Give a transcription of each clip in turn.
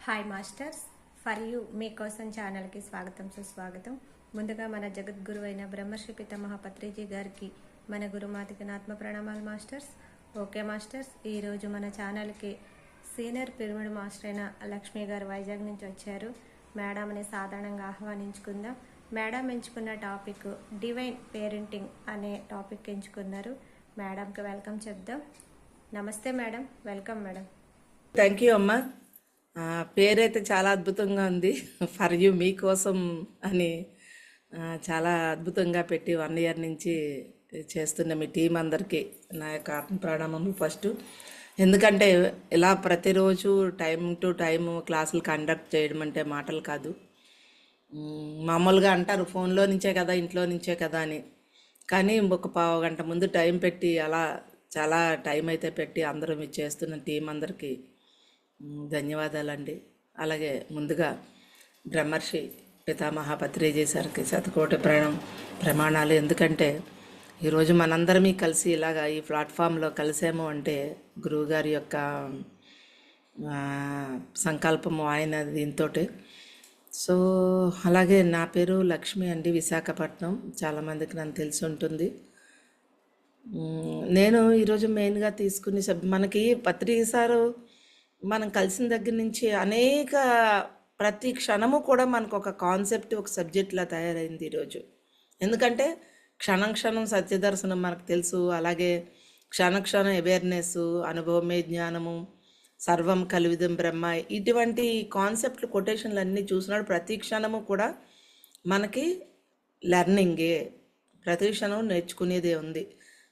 Hi masters, for you మీకోసం ఛానల్కి స్వాగతం సుస్వాగతం. ముందుగా మన జగద్గురు అయిన బ్రహ్మర్షి పితామహ పత్రిజీ గారికి మన గురుమాతకి ఆత్మ ప్రణామాలు మాస్టర్స్. ఓకే మాస్టర్స్, ఈరోజు మన ఛానల్కి సీనియర్ పిరమిడ్ మాస్టర్ అయిన లక్ష్మి గారు వైజాగ్ నుంచి వచ్చారు. మేడంని సాధారణంగా ఆహ్వానించుకుందాం. మేడం ఎంచుకున్న టాపిక్ డివైన్ పేరెంటింగ్ అనే టాపిక్ ఎంచుకున్నారు. మేడంకి వెల్కమ్ చెప్దాం. నమస్తే madam, welcome madam. Thank you అమ్మ. పేరైతే చాలా అద్భుతంగా ఉంది. ఫర్ యూ మీకోసం అని చాలా అద్భుతంగా పెట్టి 1 year నుంచి చేస్తున్న మీ టీం అందరికీ నా యొక్క ఆత్మ ప్రణామములు ఫస్ట్. ఎందుకంటే ఇలా ప్రతిరోజు టైం టు టైం క్లాసులు కండక్ట్ చేయడం అంటే మాటలు కాదు. మామూలుగా అంటారు ఫోన్లో నుంచే కదా, ఇంట్లో నుంచే కదా అని. కానీ ఒక పావు గంట ముందు టైం పెట్టి అలా చాలా టైం అయితే పెట్టి అందరూ మీరు చేస్తున్న టీం అందరికీ ధన్యవాదాలండి. అలాగే ముందుగా బ్రహ్మర్షి పితామహ పత్రిజీ సార్కి శతకోటి ప్రమాణాలు. ఎందుకంటే ఈరోజు మనందరమీ కలిసి ఇలాగా ఈ ప్లాట్ఫామ్లో కలిసాము అంటే గురువుగారి యొక్క సంకల్పము, ఆయన దీంతో. సో అలాగే నా పేరు లక్ష్మి అండి, విశాఖపట్నం. చాలామందికి నన్ను తెలిసి ఉంటుంది. నేను ఈరోజు మెయిన్గా తీసుకునే మనకి పత్రిజీ సారు మనం కలిసిన దగ్గర నుంచి అనేక ప్రతి క్షణము కూడా మనకు ఒక కాన్సెప్ట్, ఒక సబ్జెక్ట్లా తయారైంది ఈరోజు. ఎందుకంటే క్షణం క్షణం సత్యదర్శనం మనకు తెలుసు. అలాగే క్షణక్షణం అవేర్నెస్, అనుభవమే జ్ఞానము, సర్వం కలివిదం బ్రహ్మ, ఇటువంటి కాన్సెప్ట్లు కొటేషన్లు అన్నీ చూసినాడు. ప్రతి క్షణము కూడా మనకి లెర్నింగే, ప్రతి క్షణం నేర్చుకునేదే ఉంది.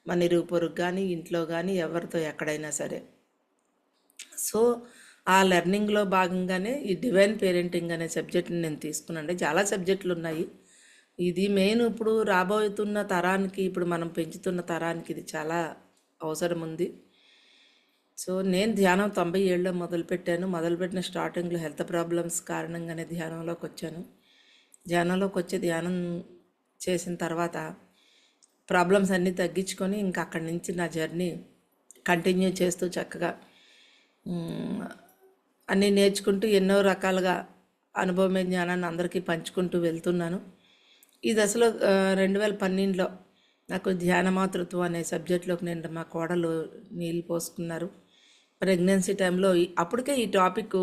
మన ఇరుగు పొరుగు కానీ, ఇంట్లో కానీ, ఎవరితో ఎక్కడైనా సరే. సో ఆ లెర్నింగ్లో భాగంగానే ఈ డివైన్ పేరెంటింగ్ అనే సబ్జెక్ట్ని నేను తీసుకున్నాను. చాలా సబ్జెక్టులు ఉన్నాయి. ఇది మెయిన్ ఇప్పుడు రాబోతున్న తరానికి, ఇప్పుడు మనం పెంచుతున్న తరానికి ఇది చాలా అవసరం ఉంది. సో నేను ధ్యానం 97లో మొదలుపెట్టిన స్టార్టింగ్లో హెల్త్ ప్రాబ్లమ్స్ కారణంగానే ధ్యానంలోకి వచ్చాను. ధ్యానం చేసిన తర్వాత ప్రాబ్లమ్స్ అన్నీ తగ్గించుకొని ఇంకా అక్కడి నుంచి నా జర్నీ కంటిన్యూ చేస్తూ చక్కగా అన్నీ నేర్చుకుంటూ ఎన్నో రకాలుగా అనుభవమే జ్ఞానాన్ని అందరికీ పంచుకుంటూ వెళ్తున్నాను. ఈ దశలో 2012లో నాకు ధ్యాన మాతృత్వం అనే సబ్జెక్టులోకి నేను మా కోడలు నీళ్ళు పోసుకున్నారు. ప్రెగ్నెన్సీ టైంలో అప్పటికే ఈ టాపిక్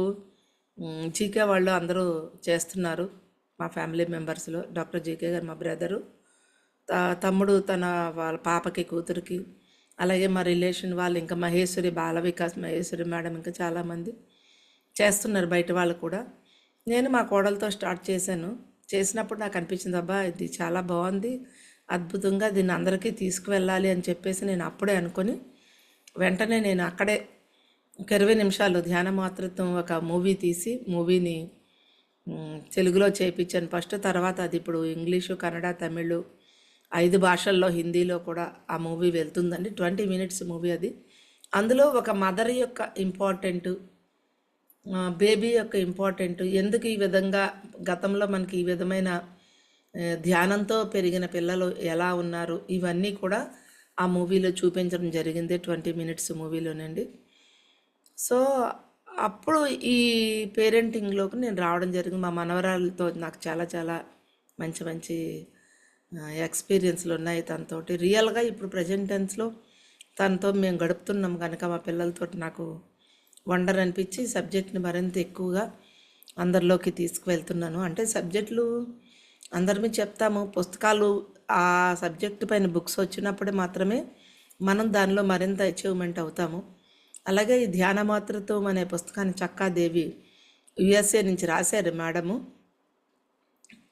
జీకే వాళ్ళు అందరూ చేస్తున్నారు. మా ఫ్యామిలీ మెంబర్స్లో డాక్టర్ జీకే గారు మా బ్రదరు, తమ్ముడు తన వాళ్ళ పాపకి, కూతురికి, అలాగే మా రిలేషన్ వాళ్ళు, ఇంకా మహేశ్వరి, బాల వికాస్ మహేశ్వరి మేడం, ఇంకా చాలామంది చేస్తున్నారు బయట వాళ్ళు కూడా. నేను మా కోడలతో స్టార్ట్ చేసినప్పుడు నాకు అనిపించింది, అబ్బా ఇది చాలా బాగుంది, అద్భుతంగా దీన్ని అందరికీ తీసుకువెళ్ళాలి అని చెప్పేసి నేను అప్పుడే అనుకొని వెంటనే నేను అక్కడే 20 నిమిషాలు ధ్యాన మాతృత్వం ఒక మూవీ తీసి మూవీని తెలుగులో చేయించాను ఫస్ట్. తర్వాత అది ఇప్పుడు ఇంగ్లీషు, కన్నడ, తమిళ్ 5 భాషల్లో, హిందీలో కూడా ఆ మూవీ వెళ్తుందండి. 20 minutes మూవీ అది. అందులో ఒక మదర్ యొక్క ఇంపార్టెంట్, బేబీ యొక్క ఇంపార్టెంట్, ఎందుకు ఈ విధంగా గతంలో మనకి ఈ విధమైన ధ్యానంతో పెరిగిన పిల్లలు ఎలా ఉన్నారు, ఇవన్నీ కూడా ఆ మూవీలో చూపించడం జరిగింది 20 minutes మూవీలోనండి. సో అప్పుడు ఈ పేరెంటింగ్లోకి నేను రావడం జరిగింది. మా మనవరాలతో నాకు చాలా చాలా మంచి మంచి ఎక్స్పీరియన్స్లు ఉన్నాయి తనతో. రియల్గా ఇప్పుడు ప్రజెంట్ టెన్స్లో తనతో మేము గడుపుతున్నాం కనుక మా పిల్లలతో నాకు వండర్ అనిపించి సబ్జెక్ట్ని మరింత ఎక్కువగా అందరిలోకి తీసుకువెళ్తున్నాను. అంటే సబ్జెక్టులు అందరిమీ చెప్తాము, పుస్తకాలు ఆ సబ్జెక్టు పైన బుక్స్ వచ్చినప్పుడే మాత్రమే మనం దానిలో మరింత అచీవ్మెంట్ అవుతాము. అలాగే ఈ ధ్యాన మాతృత్వం అనే పుస్తకాన్ని చక్కాదేవి USA నుంచి రాశారు మేడము.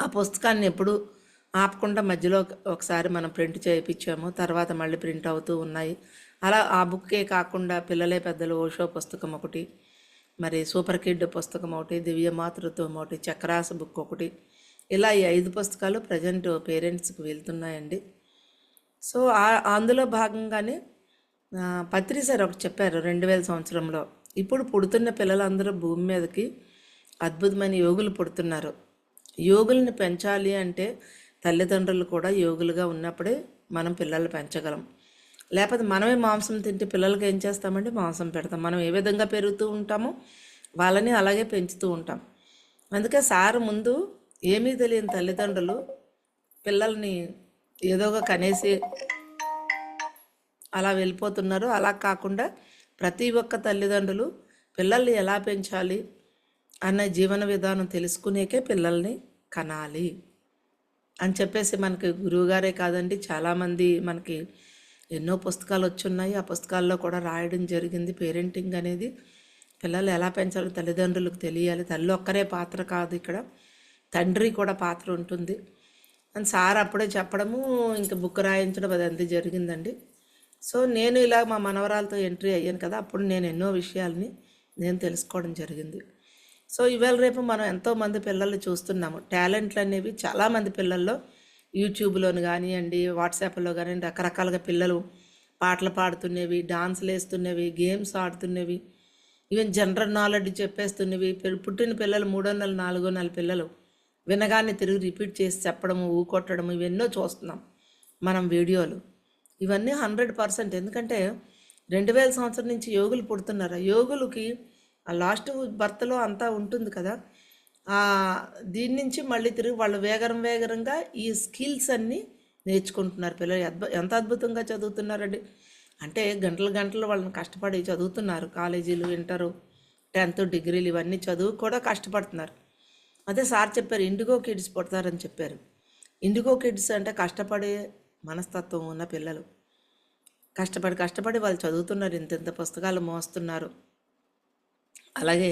ఆ పుస్తకాన్ని ఎప్పుడు ఆపకుండా మధ్యలో ఒకసారి మనం ప్రింట్ చేయించాము, తర్వాత మళ్ళీ ప్రింట్ అవుతూ ఉన్నాయి. అలా ఆ బుక్కే కాకుండా పిల్లలే పెద్దలు ఓషో పుస్తకం ఒకటి, మరి సూపర్ కిడ్ పుస్తకం ఒకటి, దివ్య మాతృత్వం ఒకటి, చక్రాస బుక్ ఒకటి, ఇలా ఈ 5 పుస్తకాలు ప్రజెంట్ పేరెంట్స్కి వెళ్తున్నాయండి. సో అందులో భాగంగానే పత్రి సార్ ఒకటి చెప్పారు 2000 సంవత్సరంలో, ఇప్పుడు పుడుతున్న పిల్లలందరూ భూమి మీదకి అద్భుతమైన యోగులు పుడుతున్నారు. యోగుల్ని పెంచాలి అంటే తల్లిదండ్రులు కూడా యోగులుగా ఉన్నప్పుడే మనం పిల్లలు పెంచగలం. లేకపోతే మనమే మాంసం తింటే పిల్లలకి ఏం చేస్తామంటే మాంసం పెడతాం. మనం ఏ విధంగా పెరుగుతూ ఉంటామో వాళ్ళని అలాగే పెంచుతూ ఉంటాం. అందుకే సార్ ముందు ఏమీ తెలియని తల్లిదండ్రులు పిల్లల్ని ఏదోగా కనేసి అలా వెళ్ళిపోతున్నారు. అలా కాకుండా ప్రతి ఒక్క తల్లిదండ్రులు పిల్లల్ని ఎలా పెంచాలి అన్న జీవన విధానం తెలుసుకునేకే పిల్లల్ని కనాలి అని చెప్పేసి మనకి గురువుగారే కాదండి, చాలామంది మనకి ఎన్నో పుస్తకాలు వచ్చున్నాయి. ఆ పుస్తకాల్లో కూడా రాయడం జరిగింది. పేరెంటింగ్ అనేది పిల్లలు ఎలా పెంచాలో తల్లిదండ్రులకు తెలియాలి. తల్లి ఒక్కరే పాత్ర కాదు, ఇక్కడ తండ్రి కూడా పాత్ర ఉంటుంది అని సార్ అప్పుడే చెప్పడము, ఇంకా బుక్ రాయించడం అదంతా జరిగిందండి. సో నేను ఇలా మా మనవరాలతో ఎంట్రీ అయ్యాను కదా, అప్పుడు నేను ఎన్నో విషయాల్ని నేను తెలుసుకోవడం జరిగింది. సో ఇవాళ రేపు మనం ఎంతోమంది పిల్లల్ని చూస్తున్నాము. టాలెంట్లు అనేవి చాలామంది పిల్లల్లో యూట్యూబ్లోని కానివ్వండి, వాట్సాప్లో కానివ్వండి, రకరకాలుగా పిల్లలు పాటలు పాడుతున్నవి, డాన్సులు వేస్తున్నవి, గేమ్స్ ఆడుతున్నవి, ఈవెన్ జనరల్ నాలెడ్జ్ చెప్పేస్తున్నవి. పుట్టిన పిల్లలు 3 నెలలు 4 నెలల పిల్లలు వినగానే తిరిగి రిపీట్ చేసి చెప్పడము, ఊకొట్టడము, ఇవెన్నో చూస్తున్నాం మనం వీడియోలు. ఇవన్నీ 100%. ఎందుకంటే 2000 సంవత్సరం నుంచి యోగులు పుడుతున్నారు. ఆ యోగులకి ఆ లాస్ట్ బర్త్లో అంతా ఉంటుంది కదా, దీని నుంచి మళ్ళీ తిరిగి వాళ్ళు వేగరంగా ఈ స్కిల్స్ అన్నీ నేర్చుకుంటున్నారు పిల్లలు. ఎంత అద్భుతంగా చదువుతున్నారండి. అంటే గంటలు వాళ్ళని కష్టపడి చదువుతున్నారు. కాలేజీలు, ఇంటరు, 10th, డిగ్రీలు ఇవన్నీ చదువు కూడా కష్టపడుతున్నారు. అదే సార్ చెప్పారు, ఇండిగో కిడ్స్ పుడతారని చెప్పారు. ఇండిగో కిడ్స్ అంటే కష్టపడే మనస్తత్వం ఉన్న పిల్లలు. కష్టపడి వాళ్ళు చదువుతున్నారు, ఇంత పుస్తకాలు మోస్తున్నారు. అలాగే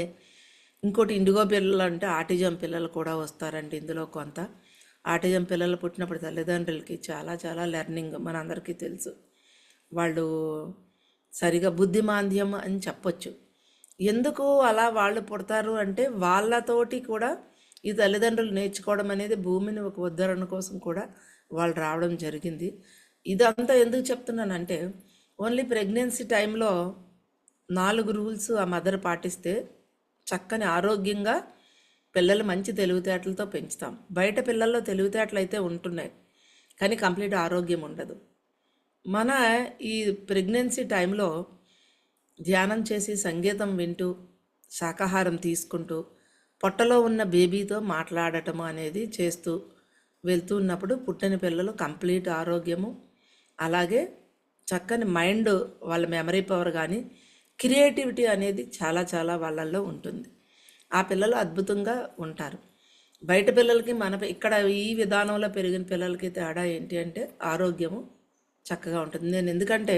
ఇంకోటి, ఇండిగో పిల్లలు అంటే ఆటిజం పిల్లలు కూడా వస్తారండి ఇందులో. కొంత ఆటిజం పిల్లలు పుట్టినప్పుడు తల్లిదండ్రులకి చాలా లెర్నింగ్ మనందరికీ తెలుసు. వాళ్ళు సరిగా బుద్ధిమాంద్యం అని చెప్పొచ్చు. ఎందుకు అలా వాళ్ళు పుడతారు అంటే వాళ్ళతోటి కూడా ఈ తల్లిదండ్రులు నేర్చుకోవడం అనేది, భూమిని ఒక ఉద్ధరణ కోసం కూడా వాళ్ళు రావడం జరిగింది. ఇదంతా ఎందుకు చెప్తున్నానంటే, ఓన్లీ ప్రెగ్నెన్సీ టైంలో 4 రూల్స్ ఆ మదర్ పాటిస్తే చక్కని ఆరోగ్యంగా పిల్లలు మంచి తెలివితేటలతో పెంచుతాం. బయట పిల్లల్లో తెలివితేటలు అయితే ఉంటున్నాయి, కానీ కంప్లీట్ ఆరోగ్యం ఉండదు. మన ఈ ప్రెగ్నెన్సీ టైంలో ధ్యానం చేసి, సంగీతం వింటూ, శాకాహారం తీసుకుంటూ, పొట్టలో ఉన్న బేబీతో మాట్లాడటము అనేది చేస్తూ వెళ్తూ ఉన్నప్పుడు పుట్టిన పిల్లలు కంప్లీట్ ఆరోగ్యము, అలాగే చక్కని మైండ్, వాళ్ళ మెమరీ పవర్ కానీ క్రియేటివిటీ అనేది చాలా వాళ్ళల్లో ఉంటుంది. ఆ పిల్లలు అద్భుతంగా ఉంటారు. బయట పిల్లలకి ఇక్కడ ఈ విధానంలో పెరిగిన పిల్లలకి తేడా ఏంటి అంటే ఆరోగ్యము చక్కగా ఉంటుంది. నేను ఎందుకంటే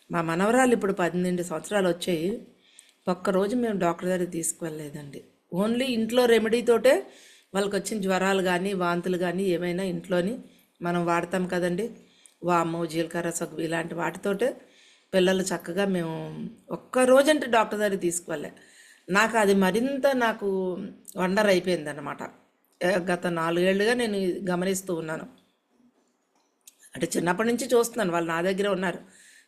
మా మనవరాలు ఇప్పుడు 18 సంవత్సరాలు వచ్చాయి, ఒక్కరోజు మేము డాక్టర్ దగ్గరికి తీసుకువెళ్ళలేదండి. ఓన్లీ ఇంట్లో రెమెడీతోటే వాళ్ళకి వచ్చిన జ్వరాలు కానీ, వాంతులు కానీ ఏమైనా ఇంట్లోని మనం వాడతాం కదండి, వాము, జీలకర్ర, సగ్గు ఇలాంటి వాటితోటే పిల్లలు చక్కగా మేము ఒక్కరోజంటే డాక్టర్ దగ్గరికి తీసుకువెళ్ళే. నాకు అది మరింత వండర్ అయిపోయింది అన్నమాట. గత 4 ఏళ్ళుగా నేను గమనిస్తూ ఉన్నాను. అంటే చిన్నప్పటి నుంచి చూస్తున్నాను, వాళ్ళు నా దగ్గర ఉన్నారు.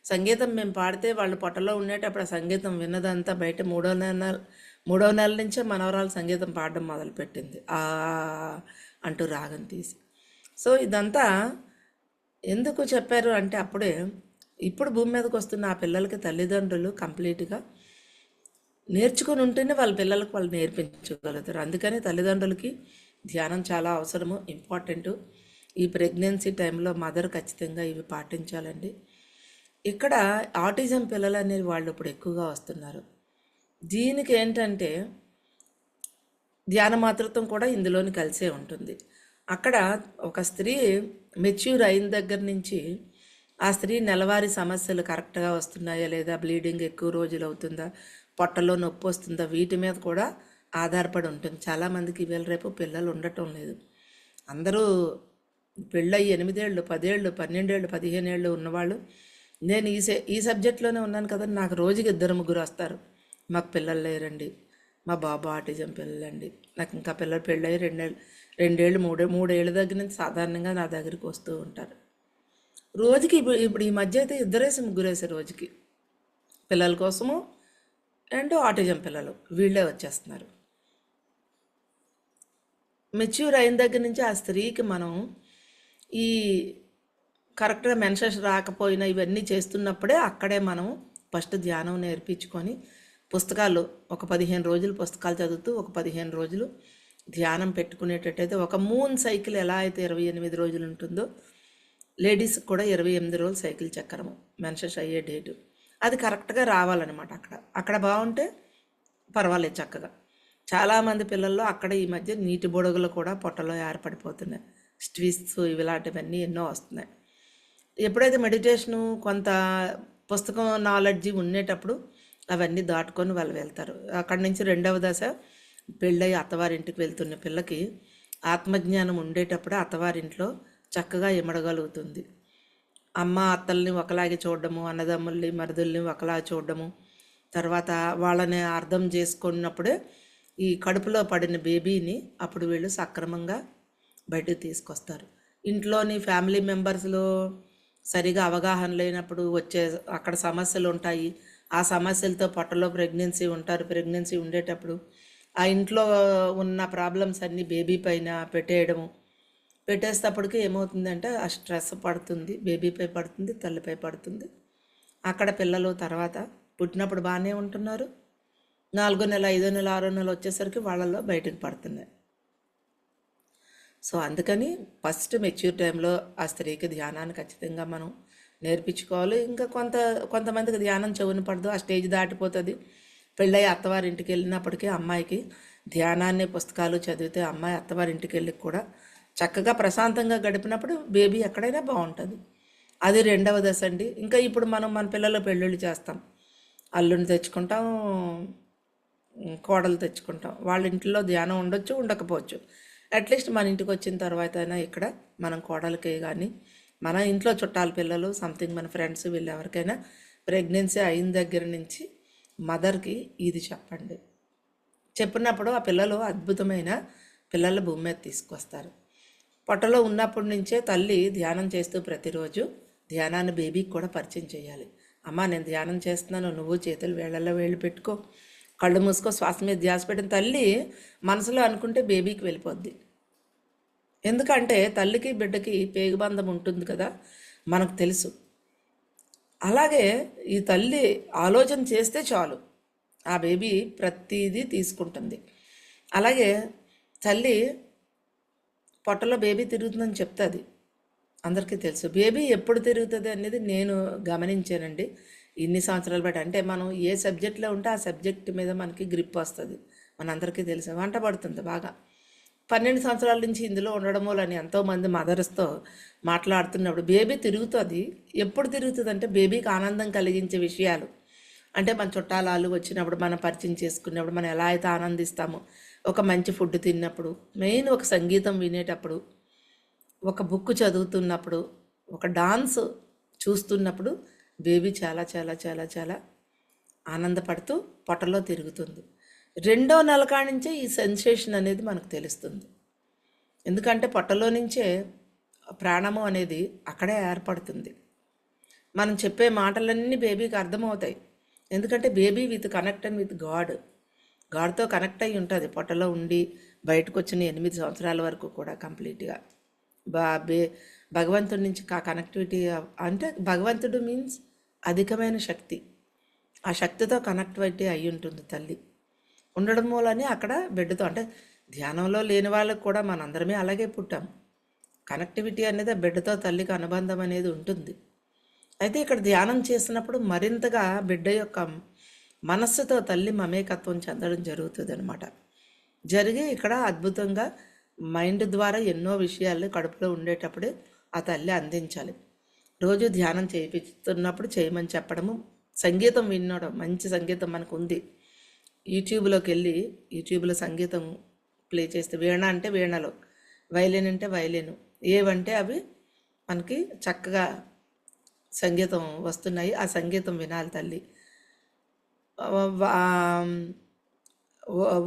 సంగీతం మేము పాడితే వాళ్ళు పొట్టలో ఉండేటప్పుడు ఆ సంగీతం విన్నదంతా బయట 3వ నెల నుంచే మనవరాలు సంగీతం పాడడం మొదలుపెట్టింది, అంటూ రాగం తీసి. సో ఇదంతా ఎందుకు చెప్పారు అంటే, అప్పుడే ఇప్పుడు భూమి మీదకి వస్తున్న ఆ పిల్లలకి తల్లిదండ్రులు కంప్లీట్గా నేర్చుకుని ఉంటేనే వాళ్ళ పిల్లలకు వాళ్ళు నేర్పించగలుగుతారు. అందుకని తల్లిదండ్రులకి ధ్యానం చాలా అవసరము, ఇంపార్టెంటు. ఈ ప్రెగ్నెన్సీ టైంలో మదర్ ఖచ్చితంగా ఇవి పాటించాలండి. ఇక్కడ ఆటిజం పిల్లలు అనేవి వాళ్ళు ఇప్పుడు ఎక్కువగా వస్తున్నారు. దీనికి ఏంటంటే ధ్యాన మాతృత్వం కూడా ఇందులోని కలిసే ఉంటుంది. అక్కడ ఒక స్త్రీ మెచ్యూర్ అయిన దగ్గర నుంచి ఆ స్త్రీ నెలవారీ సమస్యలు కరెక్ట్గా వస్తున్నాయా లేదా, బ్లీడింగ్ ఎక్కువ రోజులు అవుతుందా, పొట్టలో నొప్పి వస్తుందా, వీటి మీద కూడా ఆధారపడి ఉంటుంది. చాలామందికి ఇవాళ రేపు పిల్లలు ఉండటం లేదు. అందరూ పెళ్ళయి 8 ఏళ్ళు, 10 ఏళ్ళు, 12 ఏళ్ళు, 15 ఏళ్ళు ఉన్నవాళ్ళు. నేను ఈ సబ్జెక్ట్లోనే ఉన్నాను కదా, నాకు రోజుకి 2-3 వస్తారు, మాకు పిల్లలు లేరండి, మా బాబు ఆటిజం పిల్లలండి, నాకు ఇంకా పిల్లలు పెళ్ళయి 2 ఏళ్ళు 3 ఏళ్ళ దగ్గర నుంచి సాధారణంగా నా దగ్గరికి వస్తూ ఉంటారు. రోజుకి ఇప్పుడు ఈ మధ్య అయితే 2-3 రోజుకి పిల్లల కోసము అండ్ ఆటిజం పిల్లలు వీళ్ళే వచ్చేస్తున్నారు. మెచ్యూర్ అయిన దగ్గర నుంచి ఆ స్త్రీకి మనం ఈ కరెక్ట్గా మెన్సెస్ రాకపోయినా ఇవన్నీ చేస్తున్నప్పుడే అక్కడే మనం ఫస్ట్ ధ్యానం నేర్పించుకొని పుస్తకాలు ఒక 15 రోజులు పుస్తకాలు చదువుతూ ఒక 15 రోజులు ధ్యానం పెట్టుకునేటట్టయితే ఒక మూన్ సైకిల్ ఎలా అయితే 28 రోజులు ఉంటుందో లేడీస్కి కూడా 28 రోజులు సైకిల్ చక్రము మెన్సెస్ అయ్యే డేటు అది కరెక్ట్గా రావాలన్నమాట. అక్కడ బాగుంటే పర్వాలేదు చక్కగా. చాలామంది పిల్లల్లో అక్కడ ఈ మధ్య నీటి బొడగలు కూడా పొట్టలో ఏర్పడిపోతున్నాయి, స్ట్విస్ ఇలాంటివన్నీ ఎన్నో వస్తున్నాయి. ఎప్పుడైతే మెడిటేషను కొంత పుస్తకం నాలెడ్జి ఉండేటప్పుడు అవన్నీ దాటుకొని వాళ్ళు వెళ్తారు. అక్కడి నుంచి రెండవ దశ పెళ్ళయి అత్తవారింటికి వెళ్తున్న పిల్లకి ఆత్మజ్ఞానం ఉండేటప్పుడు అత్తవారింట్లో చక్కగా ఇమడగలుగుతుంది. అమ్మ అత్తల్ని ఒకలాగే చూడడము, అన్నదమ్ముల్ని మరుదుల్ని ఒకలా చూడడము, తర్వాత వాళ్ళని అర్థం చేసుకున్నప్పుడే ఈ కడుపులో పడిన బేబీని అప్పుడు వీళ్ళు సక్రమంగా బయటకు తీసుకొస్తారు. ఇంట్లోని ఫ్యామిలీ మెంబర్స్లో సరిగా అవగాహన లేనప్పుడు వచ్చే అక్కడ సమస్యలు ఉంటాయి. ఆ సమస్యలతో పొట్టలో ప్రెగ్నెన్సీ ఉండేటప్పుడు ఆ ఇంట్లో ఉన్న ప్రాబ్లమ్స్ అన్నీ బేబీ పైన పెట్టేసేటప్పటికి ఏమవుతుందంటే ఆ స్ట్రెస్ పడుతుంది, బేబీపై పడుతుంది, తల్లిపై పడుతుంది. అక్కడ పిల్లలు తర్వాత పుట్టినప్పుడు బాగానే ఉంటున్నారు, 4వ నెల 5వ నెల 6వ నెల వచ్చేసరికి వాళ్ళల్లో బయటకు పడుతున్నాయి. సో అందుకని ఫస్ట్ మెచ్యూర్ టైంలో ఆ స్త్రీకి ధ్యానాన్ని ఖచ్చితంగా మనం నేర్పించుకోవాలి. ఇంకా కొంతమందికి ధ్యానం చెవుని పడదు, ఆ స్టేజ్ దాటిపోతుంది. పెళ్ళై అత్తవారింటికి వెళ్ళినప్పటికీ అమ్మాయికి ధ్యానాన్ని పుస్తకాలు చదివితే అమ్మాయి అత్తవారింటికి వెళ్ళి కూడా చక్కగా ప్రశాంతంగా గడిపినప్పుడు బేబీ ఎక్కడైనా బాగుంటుంది. అది రెండవ దశ అండి. ఇంకా ఇప్పుడు మనం మన పిల్లల పెళ్ళిళ్ళు చేస్తాం, అల్లుని తెచ్చుకుంటాం, కోడలు తెచ్చుకుంటాం. వాళ్ళ ఇంట్లో ధ్యానం ఉండొచ్చు, ఉండకపోవచ్చు. అట్లీస్ట్ మన ఇంటికి వచ్చిన తర్వాత అయినా ఇక్కడ మనం కోడలకి కానీ మన ఇంట్లో చుట్టాల పిల్లలు సంథింగ్ మన ఫ్రెండ్స్ వీళ్ళు ఎవరికైనా ప్రెగ్నెన్సీ అయిన దగ్గర నుంచి మదర్కి ఇది చెప్పినప్పుడు ఆ పిల్లలు అద్భుతమైన పిల్లల భూమి మీద తీసుకొస్తారు. పొట్టలో ఉన్నప్పటి నుంచే తల్లి ధ్యానం చేస్తూ ప్రతిరోజు ధ్యానాన్ని బేబీకి కూడా పరిచయం చేయాలి. అమ్మ నేను ధ్యానం చేస్తున్నాను, నువ్వు చేతులు వేళ్ళల్లో వేళ్ళు పెట్టుకో, కళ్ళు మూసుకో, శ్వాస మీద ధ్యాస పెట్టిన తల్లి మనసులో అనుకుంటే బేబీకి వెళ్ళిపోద్ది. ఎందుకంటే తల్లికి బిడ్డకి పేగుబంధం ఉంటుంది కదా, మనకు తెలుసు. అలాగే ఈ తల్లి ఆలోచన చేస్తే చాలు ఆ బేబీ ప్రతిదీ తీసుకుంటుంది. అలాగే తల్లి పొట్టలో బేబీ తిరుగుతుందని చెప్తుంది, అందరికీ తెలుసు. బేబీ ఎప్పుడు తిరుగుతుంది అనేది నేను గమనించానండి ఇన్ని సంవత్సరాలు బట్టి. అంటే మనం ఏ సబ్జెక్ట్లో ఉంటే ఆ సబ్జెక్ట్ మీద మనకి గ్రిప్ వస్తుంది, మనందరికీ తెలుసు. వంట పడుతుంది బాగా. 12 సంవత్సరాల నుంచి ఇందులో ఉండడం వల్ల ఎంతోమంది మదర్స్తో మాట్లాడుతున్నప్పుడు బేబీ తిరుగుతుంది. ఎప్పుడు తిరుగుతుంది అంటే బేబీకి ఆనందం కలిగించే విషయాలు, అంటే మన చుట్టాలు వచ్చినప్పుడు మనం పరిచయం చేసుకున్నప్పుడు మనం ఎలా అయితే ఆనందిస్తామో, ఒక మంచి ఫుడ్ తిన్నప్పుడు, మెయిన్ ఒక సంగీతం వినేటప్పుడు, ఒక బుక్ చదువుతున్నప్పుడు, ఒక డాన్స్ చూస్తున్నప్పుడు బేబీ చాలా చాలా చాలా చాలా ఆనందపడుతూ పొట్టలో తిరుగుతుంది. 2వ నెల కాడ నుంచే ఈ సెన్సేషన్ అనేది మనకు తెలుస్తుంది. ఎందుకంటే పొట్టలో నుంచే ప్రాణము అనేది అక్కడే ఏర్పడుతుంది. మనం చెప్పే మాటలన్నీ బేబీకి అర్థమవుతాయి. ఎందుకంటే బేబీ కనెక్టెడ్ విత్ గాడ్తో కనెక్ట్ అయ్యి ఉంటుంది. పొట్టలో ఉండి బయటకు వచ్చిన 8 సంవత్సరాల వరకు కూడా కంప్లీట్గా భగవంతుడి నుంచి కనెక్టివిటీ. అంటే భగవంతుడు మీన్స్ అధికమైన శక్తి, ఆ శక్తితో కనెక్టివిటీ అయి ఉంటుంది తల్లి ఉండడం మూలనే అక్కడ బిడ్డతో. అంటే ధ్యానంలో లేని వాళ్ళకు కూడా మనందరమే అలాగే పుట్టాం. కనెక్టివిటీ అనేది ఆ బిడ్డతో తల్లికి అనుబంధం అనేది ఉంటుంది. అయితే ఇక్కడ ధ్యానం చేసినప్పుడు మరింతగా బిడ్డ యొక్క మనస్సుతో తల్లి మమేకత్వం చెందడం జరుగుతుంది అనమాట. జరిగి ఇక్కడ అద్భుతంగా మైండ్ ద్వారా ఎన్నో విషయాలు కడుపులో ఉండేటప్పుడే ఆ తల్లి అందించాలి. రోజు ధ్యానం చేయిస్తున్నప్పుడు చేయమని చెప్పడము, సంగీతం వినడం. మంచి సంగీతం మనకు ఉంది, యూట్యూబ్లోకి వెళ్ళి యూట్యూబ్లో సంగీతం ప్లే చేస్తే, వీణ అంటే వీణలో, వైలిన్ అంటే వైలిన్, ఏవంటే అవి మనకి చక్కగా సంగీతం వస్తున్నాయి. ఆ సంగీతం వినాలి తల్లి.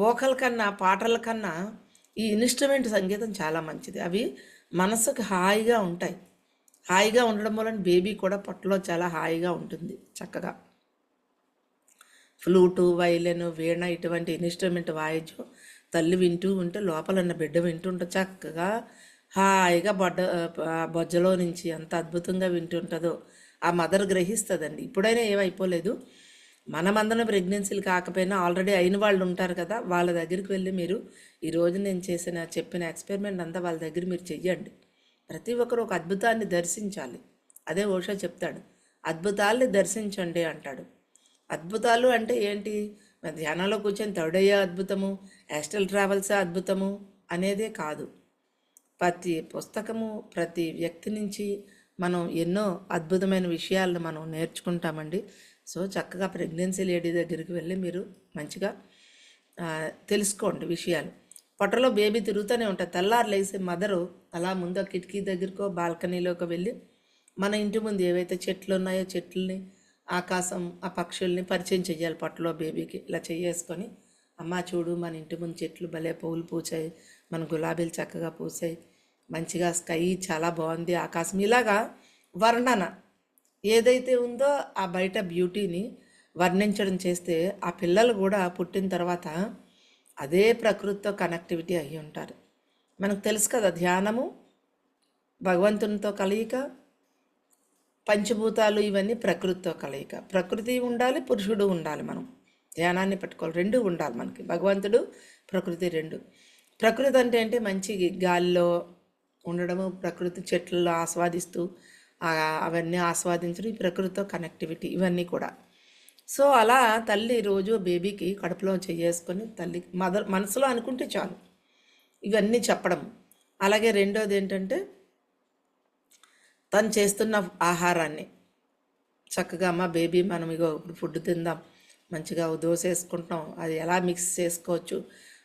వోకల్ కన్నా పాటల కన్నా ఈ ఇన్స్ట్రుమెంట్ సంగీతం చాలా మంచిది. అవి మనసుకు హాయిగా ఉంటాయి. హాయిగా ఉండడం వలన బేబీ కూడా పొట్టలో చాలా హాయిగా ఉంటుంది చక్కగా. ఫ్లూటు, వైలిన్, వీణ ఇటువంటి ఇన్స్ట్రుమెంట్ వాయిద్యం తల్లి వింటూ ఉంటే లోపల ఉన్న బిడ్డ వింటుంటే చక్కగా హాయిగా బొజ్జలో నుంచి ఎంత అద్భుతంగా వింటుంటుందో ఆ మదర్ గ్రహిస్తుందండి. ఇప్పుడైనా ఏమైపోలేదు, మనమందరం ప్రెగ్నెన్సీలు కాకపోయినా ఆల్రెడీ అయిన వాళ్ళు ఉంటారు కదా, వాళ్ళ దగ్గరికి వెళ్ళి మీరు ఈరోజు నేను చెప్పిన ఎక్స్పెరిమెంట్ అంతా వాళ్ళ దగ్గర మీరు చెయ్యండి. ప్రతి ఒక్కరు ఒక అద్భుతాన్ని దర్శించాలి. అదే ఓషో చెప్తాడు, అద్భుతాల్ని దర్శించండి అంటాడు. అద్భుతాలు అంటే ఏంటి? మన ధ్యానంలో కూర్చొని తౌడయ్యే అద్భుతము, యాస్ట్రల్ ట్రావెల్స్ అద్భుతము అనేదే కాదు. ప్రతి పుస్తకము, ప్రతి వ్యక్తి నుంచి మనం ఎన్నో అద్భుతమైన విషయాలను మనం నేర్చుకుంటామండి. సో చక్కగా ప్రెగ్నెన్సీ లేడీ దగ్గరికి వెళ్ళి మీరు మంచిగా తెలుసుకోండి విషయాలు. పొట్టలో బేబీ తిరుగుతూనే ఉంటుంది. తెల్లారు లేసే మదరు అలా ముందు కిటికీ దగ్గరకో బాల్కనీలోకి వెళ్ళి మన ఇంటి ముందు ఏవైతే చెట్లు ఉన్నాయో చెట్లని, ఆకాశం, ఆ పక్షుల్ని పరిచయం చెయ్యాలి పొట్టలో బేబీకి. ఇలా చెయ్యేసుకొని, అమ్మ చూడు మన ఇంటి ముందు చెట్లు భలే పువ్వులు పూసాయి, మన గులాబీలు చక్కగా పూసాయి, మంచిగా స్కై చాలా బాగుంది, ఆకాశం, ఇలాగా వర్ణన ఏదైతే ఉందో ఆ బయట బ్యూటీని వర్ణించడం చేస్తే ఆ పిల్లలు కూడా పుట్టిన తర్వాత అదే ప్రకృతితో కనెక్టివిటీ అయ్యి ఉంటారు. మనకు తెలుసు కదా, ధ్యానము భగవంతునితో కలయిక, పంచభూతాలు ఇవన్నీ ప్రకృతితో కలయిక. ప్రకృతి ఉండాలి, పురుషుడు ఉండాలి. మనం ధ్యానాన్ని పట్టుకోవాలి, రెండు ఉండాలి మనకి, భగవంతుడు ప్రకృతి రెండు. ప్రకృతి అంటే ఏంటి? మంచి గాలిలో ఉండడము, ప్రకృతి చెట్లలో ఆస్వాదిస్తూ అవన్నీ ఆస్వాదించడం, ఈ ప్రకృతితో కనెక్టివిటీ ఇవన్నీ కూడా. సో అలా తల్లి రోజు బేబీకి కడుపులో చేసుకొని తల్లి మనసులో అనుకుంటే చాలు ఇవన్నీ చెప్పడం. అలాగే రెండోది ఏంటంటే తను చేస్తున్న ఆహారాన్ని చక్కగా, అమ్మ బేబీ మనం ఇగో ఇప్పుడు ఫుడ్ తిందాం, మంచిగా దోశ వేసుకుంటాం, అది ఎలా మిక్స్ చేసుకోవచ్చు,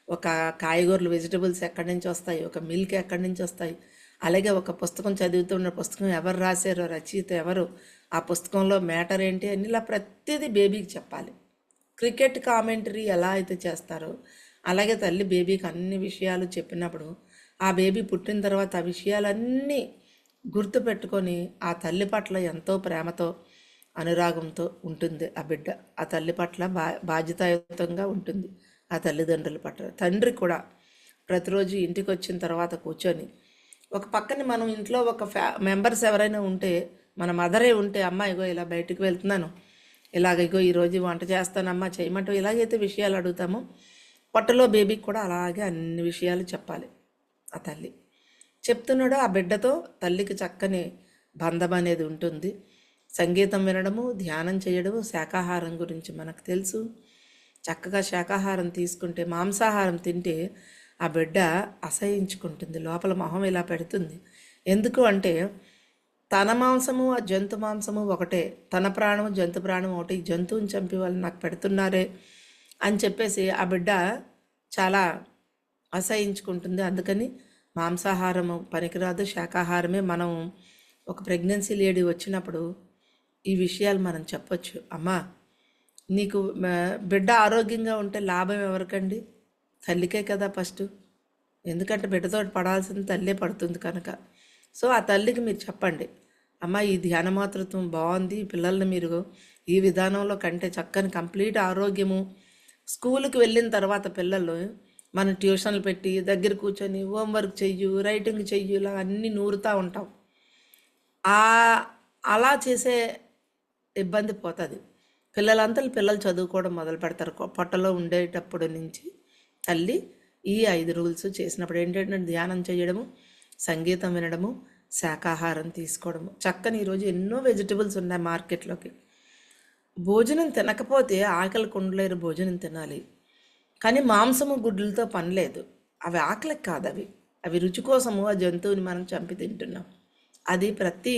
ఒక కాయగూరలు వెజిటబుల్స్ ఎక్కడి నుంచి వస్తాయి, ఒక మిల్క్ ఎక్కడి నుంచి వస్తాయి, అలాగే ఒక పుస్తకం చదువుతున్న పుస్తకం ఎవరు రాశారో, రచయిత ఎవరు, ఆ పుస్తకంలో మ్యాటర్ ఏంటి అని ఇలా ప్రతిదీ బేబీకి చెప్పాలి. క్రికెట్ కామెంటరీ ఎలా అయితే చేస్తారో అలాగే తల్లి బేబీకి అన్ని విషయాలు చెప్పినప్పుడు ఆ బేబీ పుట్టిన తర్వాత ఆ విషయాలన్నీ గుర్తుపెట్టుకొని ఆ తల్లి పట్ల ఎంతో ప్రేమతో అనురాగంతో ఉంటుంది ఆ బిడ్డ. ఆ తల్లి పట్ల బాధ్యతాయుతంగా ఉంటుంది ఆ తల్లిదండ్రుల పట్ల. తండ్రి కూడా ప్రతిరోజు ఇంటికి వచ్చిన తర్వాత కూర్చొని ఒక పక్కన మనం ఇంట్లో ఒక మెంబర్స్ ఎవరైనా ఉంటే, మన మదరే ఉంటే, అమ్మ ఇగో ఇలా బయటికి వెళ్తున్నాను, ఇలాగ ఇగో ఈరోజు వంట చేస్తానమ్మా చేయమంటూ ఇలాగైతే విషయాలు అడుగుతామో పొట్టలో బేబీకి కూడా అలాగే అన్ని విషయాలు చెప్పాలి. ఆ తల్లి చెప్తున్నాడో ఆ బిడ్డతో తల్లికి చక్కని బంధం అనేది ఉంటుంది. సంగీతం వినడము, ధ్యానం చేయడము, శాకాహారం గురించి మనకు తెలుసు. చక్కగా శాకాహారం తీసుకుంటే, మాంసాహారం తింటే ఆ బిడ్డ అసహించుకుంటుంది, లోపల మొహం ఇలా పెడుతుంది. ఎందుకు అంటే తన మాంసము ఆ జంతు మాంసము ఒకటే, తన ప్రాణము జంతు ప్రాణం ఒకటి, జంతువుని చంపి వాళ్ళు నాకు పెడుతున్నారే అని చెప్పేసి ఆ బిడ్డ చాలా అసహించుకుంటుంది. అందుకని మాంసాహారము పనికిరాదు, శాకాహారమే. మనం ఒక ప్రెగ్నెన్సీ లేడీ వచ్చినప్పుడు ఈ విషయాలు మనం చెప్పొచ్చు. అమ్మా నీకు బిడ్డ ఆరోగ్యంగా ఉంటే లాభం ఎవరికండి? తల్లికే కదా ఫస్ట్. ఎందుకంటే బిడ్డతో పడాల్సింది తల్లే పడుతుంది కనుక. సో ఆ తల్లికి మీరు చెప్పండి, అమ్మ ఈ ధ్యాన మాతృత్వం బాగుంది, పిల్లల్ని మీరు ఈ విధానంలో కంటే చక్కని కంప్లీట్ ఆరోగ్యము. స్కూల్కి వెళ్ళిన తర్వాత పిల్లలు మనం ట్యూషన్లు పెట్టి దగ్గర కూర్చొని హోంవర్క్ చెయ్యు, రైటింగ్ చెయ్యు, ఇలా అన్నీ నూరుతూ ఉంటాం. అలా చేసే ఇబ్బంది పోతుంది. పిల్లలు చదువుకోవడం మొదలు పెడతారు. పొట్టలో ఉండేటప్పుడు నుంచి తల్లి ఈ 5 రూల్స్ చేసినప్పుడు ఏంటంటే ధ్యానం చేయడము, సంగీతం వినడము, శాకాహారం తీసుకోవడము. చక్కని ఈరోజు ఎన్నో వెజిటబుల్స్ ఉన్నాయి మార్కెట్లోకి. భోజనం తినకపోతే ఆకలి ఉండలేరు, భోజనం తినాలి. కానీ మాంసము గుడ్లతో పని లేదు. అవి ఆకలికి కాదు, అవి రుచి కోసము ఆ జంతువుని మనం చంపి తింటున్నాం. అది ప్రతి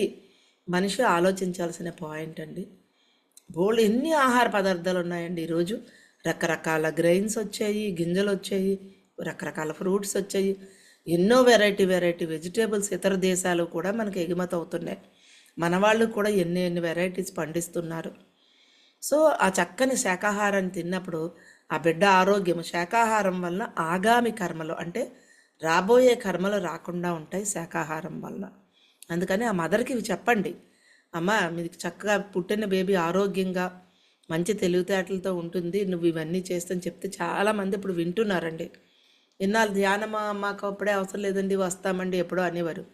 మనిషి ఆలోచించాల్సిన పాయింట్ అండి. బోల్డ్ ఎన్ని ఆహార పదార్థాలు ఉన్నాయండి ఈరోజు. రకరకాల గ్రెయిన్స్ వచ్చాయి, గింజలు వచ్చాయి, రకరకాల ఫ్రూట్స్ వచ్చాయి, ఎన్నో వెరైటీ వెజిటేబుల్స్ ఇతర దేశాలు కూడా మనకి ఎగుమతి అవుతున్నాయి. మన వాళ్ళు కూడా ఎన్ని వెరైటీస్ పండిస్తున్నారు. సో ఆ చక్కని శాకాహారాన్ని తిన్నప్పుడు ఆ బిడ్డ ఆరోగ్యం, శాకాహారం వల్ల ఆగామి కర్మలు అంటే రాబోయే కర్మలు రాకుండా ఉంటాయి శాకాహారం వల్ల. అందుకని ఆ మదర్కి ఇవి చెప్పండి, అమ్మ మీకు చక్కగా పుట్టిన బేబీ ఆరోగ్యంగా మంచి తెలివితేటలతో ఉంటుంది, నువ్వు ఇవన్నీ చేస్తని చెప్తే చాలామంది ఇప్పుడు వింటున్నారండి. ఇన్నాళ్ళు ధ్యానమా మాకు అప్పుడే అవసరం లేదండి వస్తామండి ఎప్పుడో అనేవారు.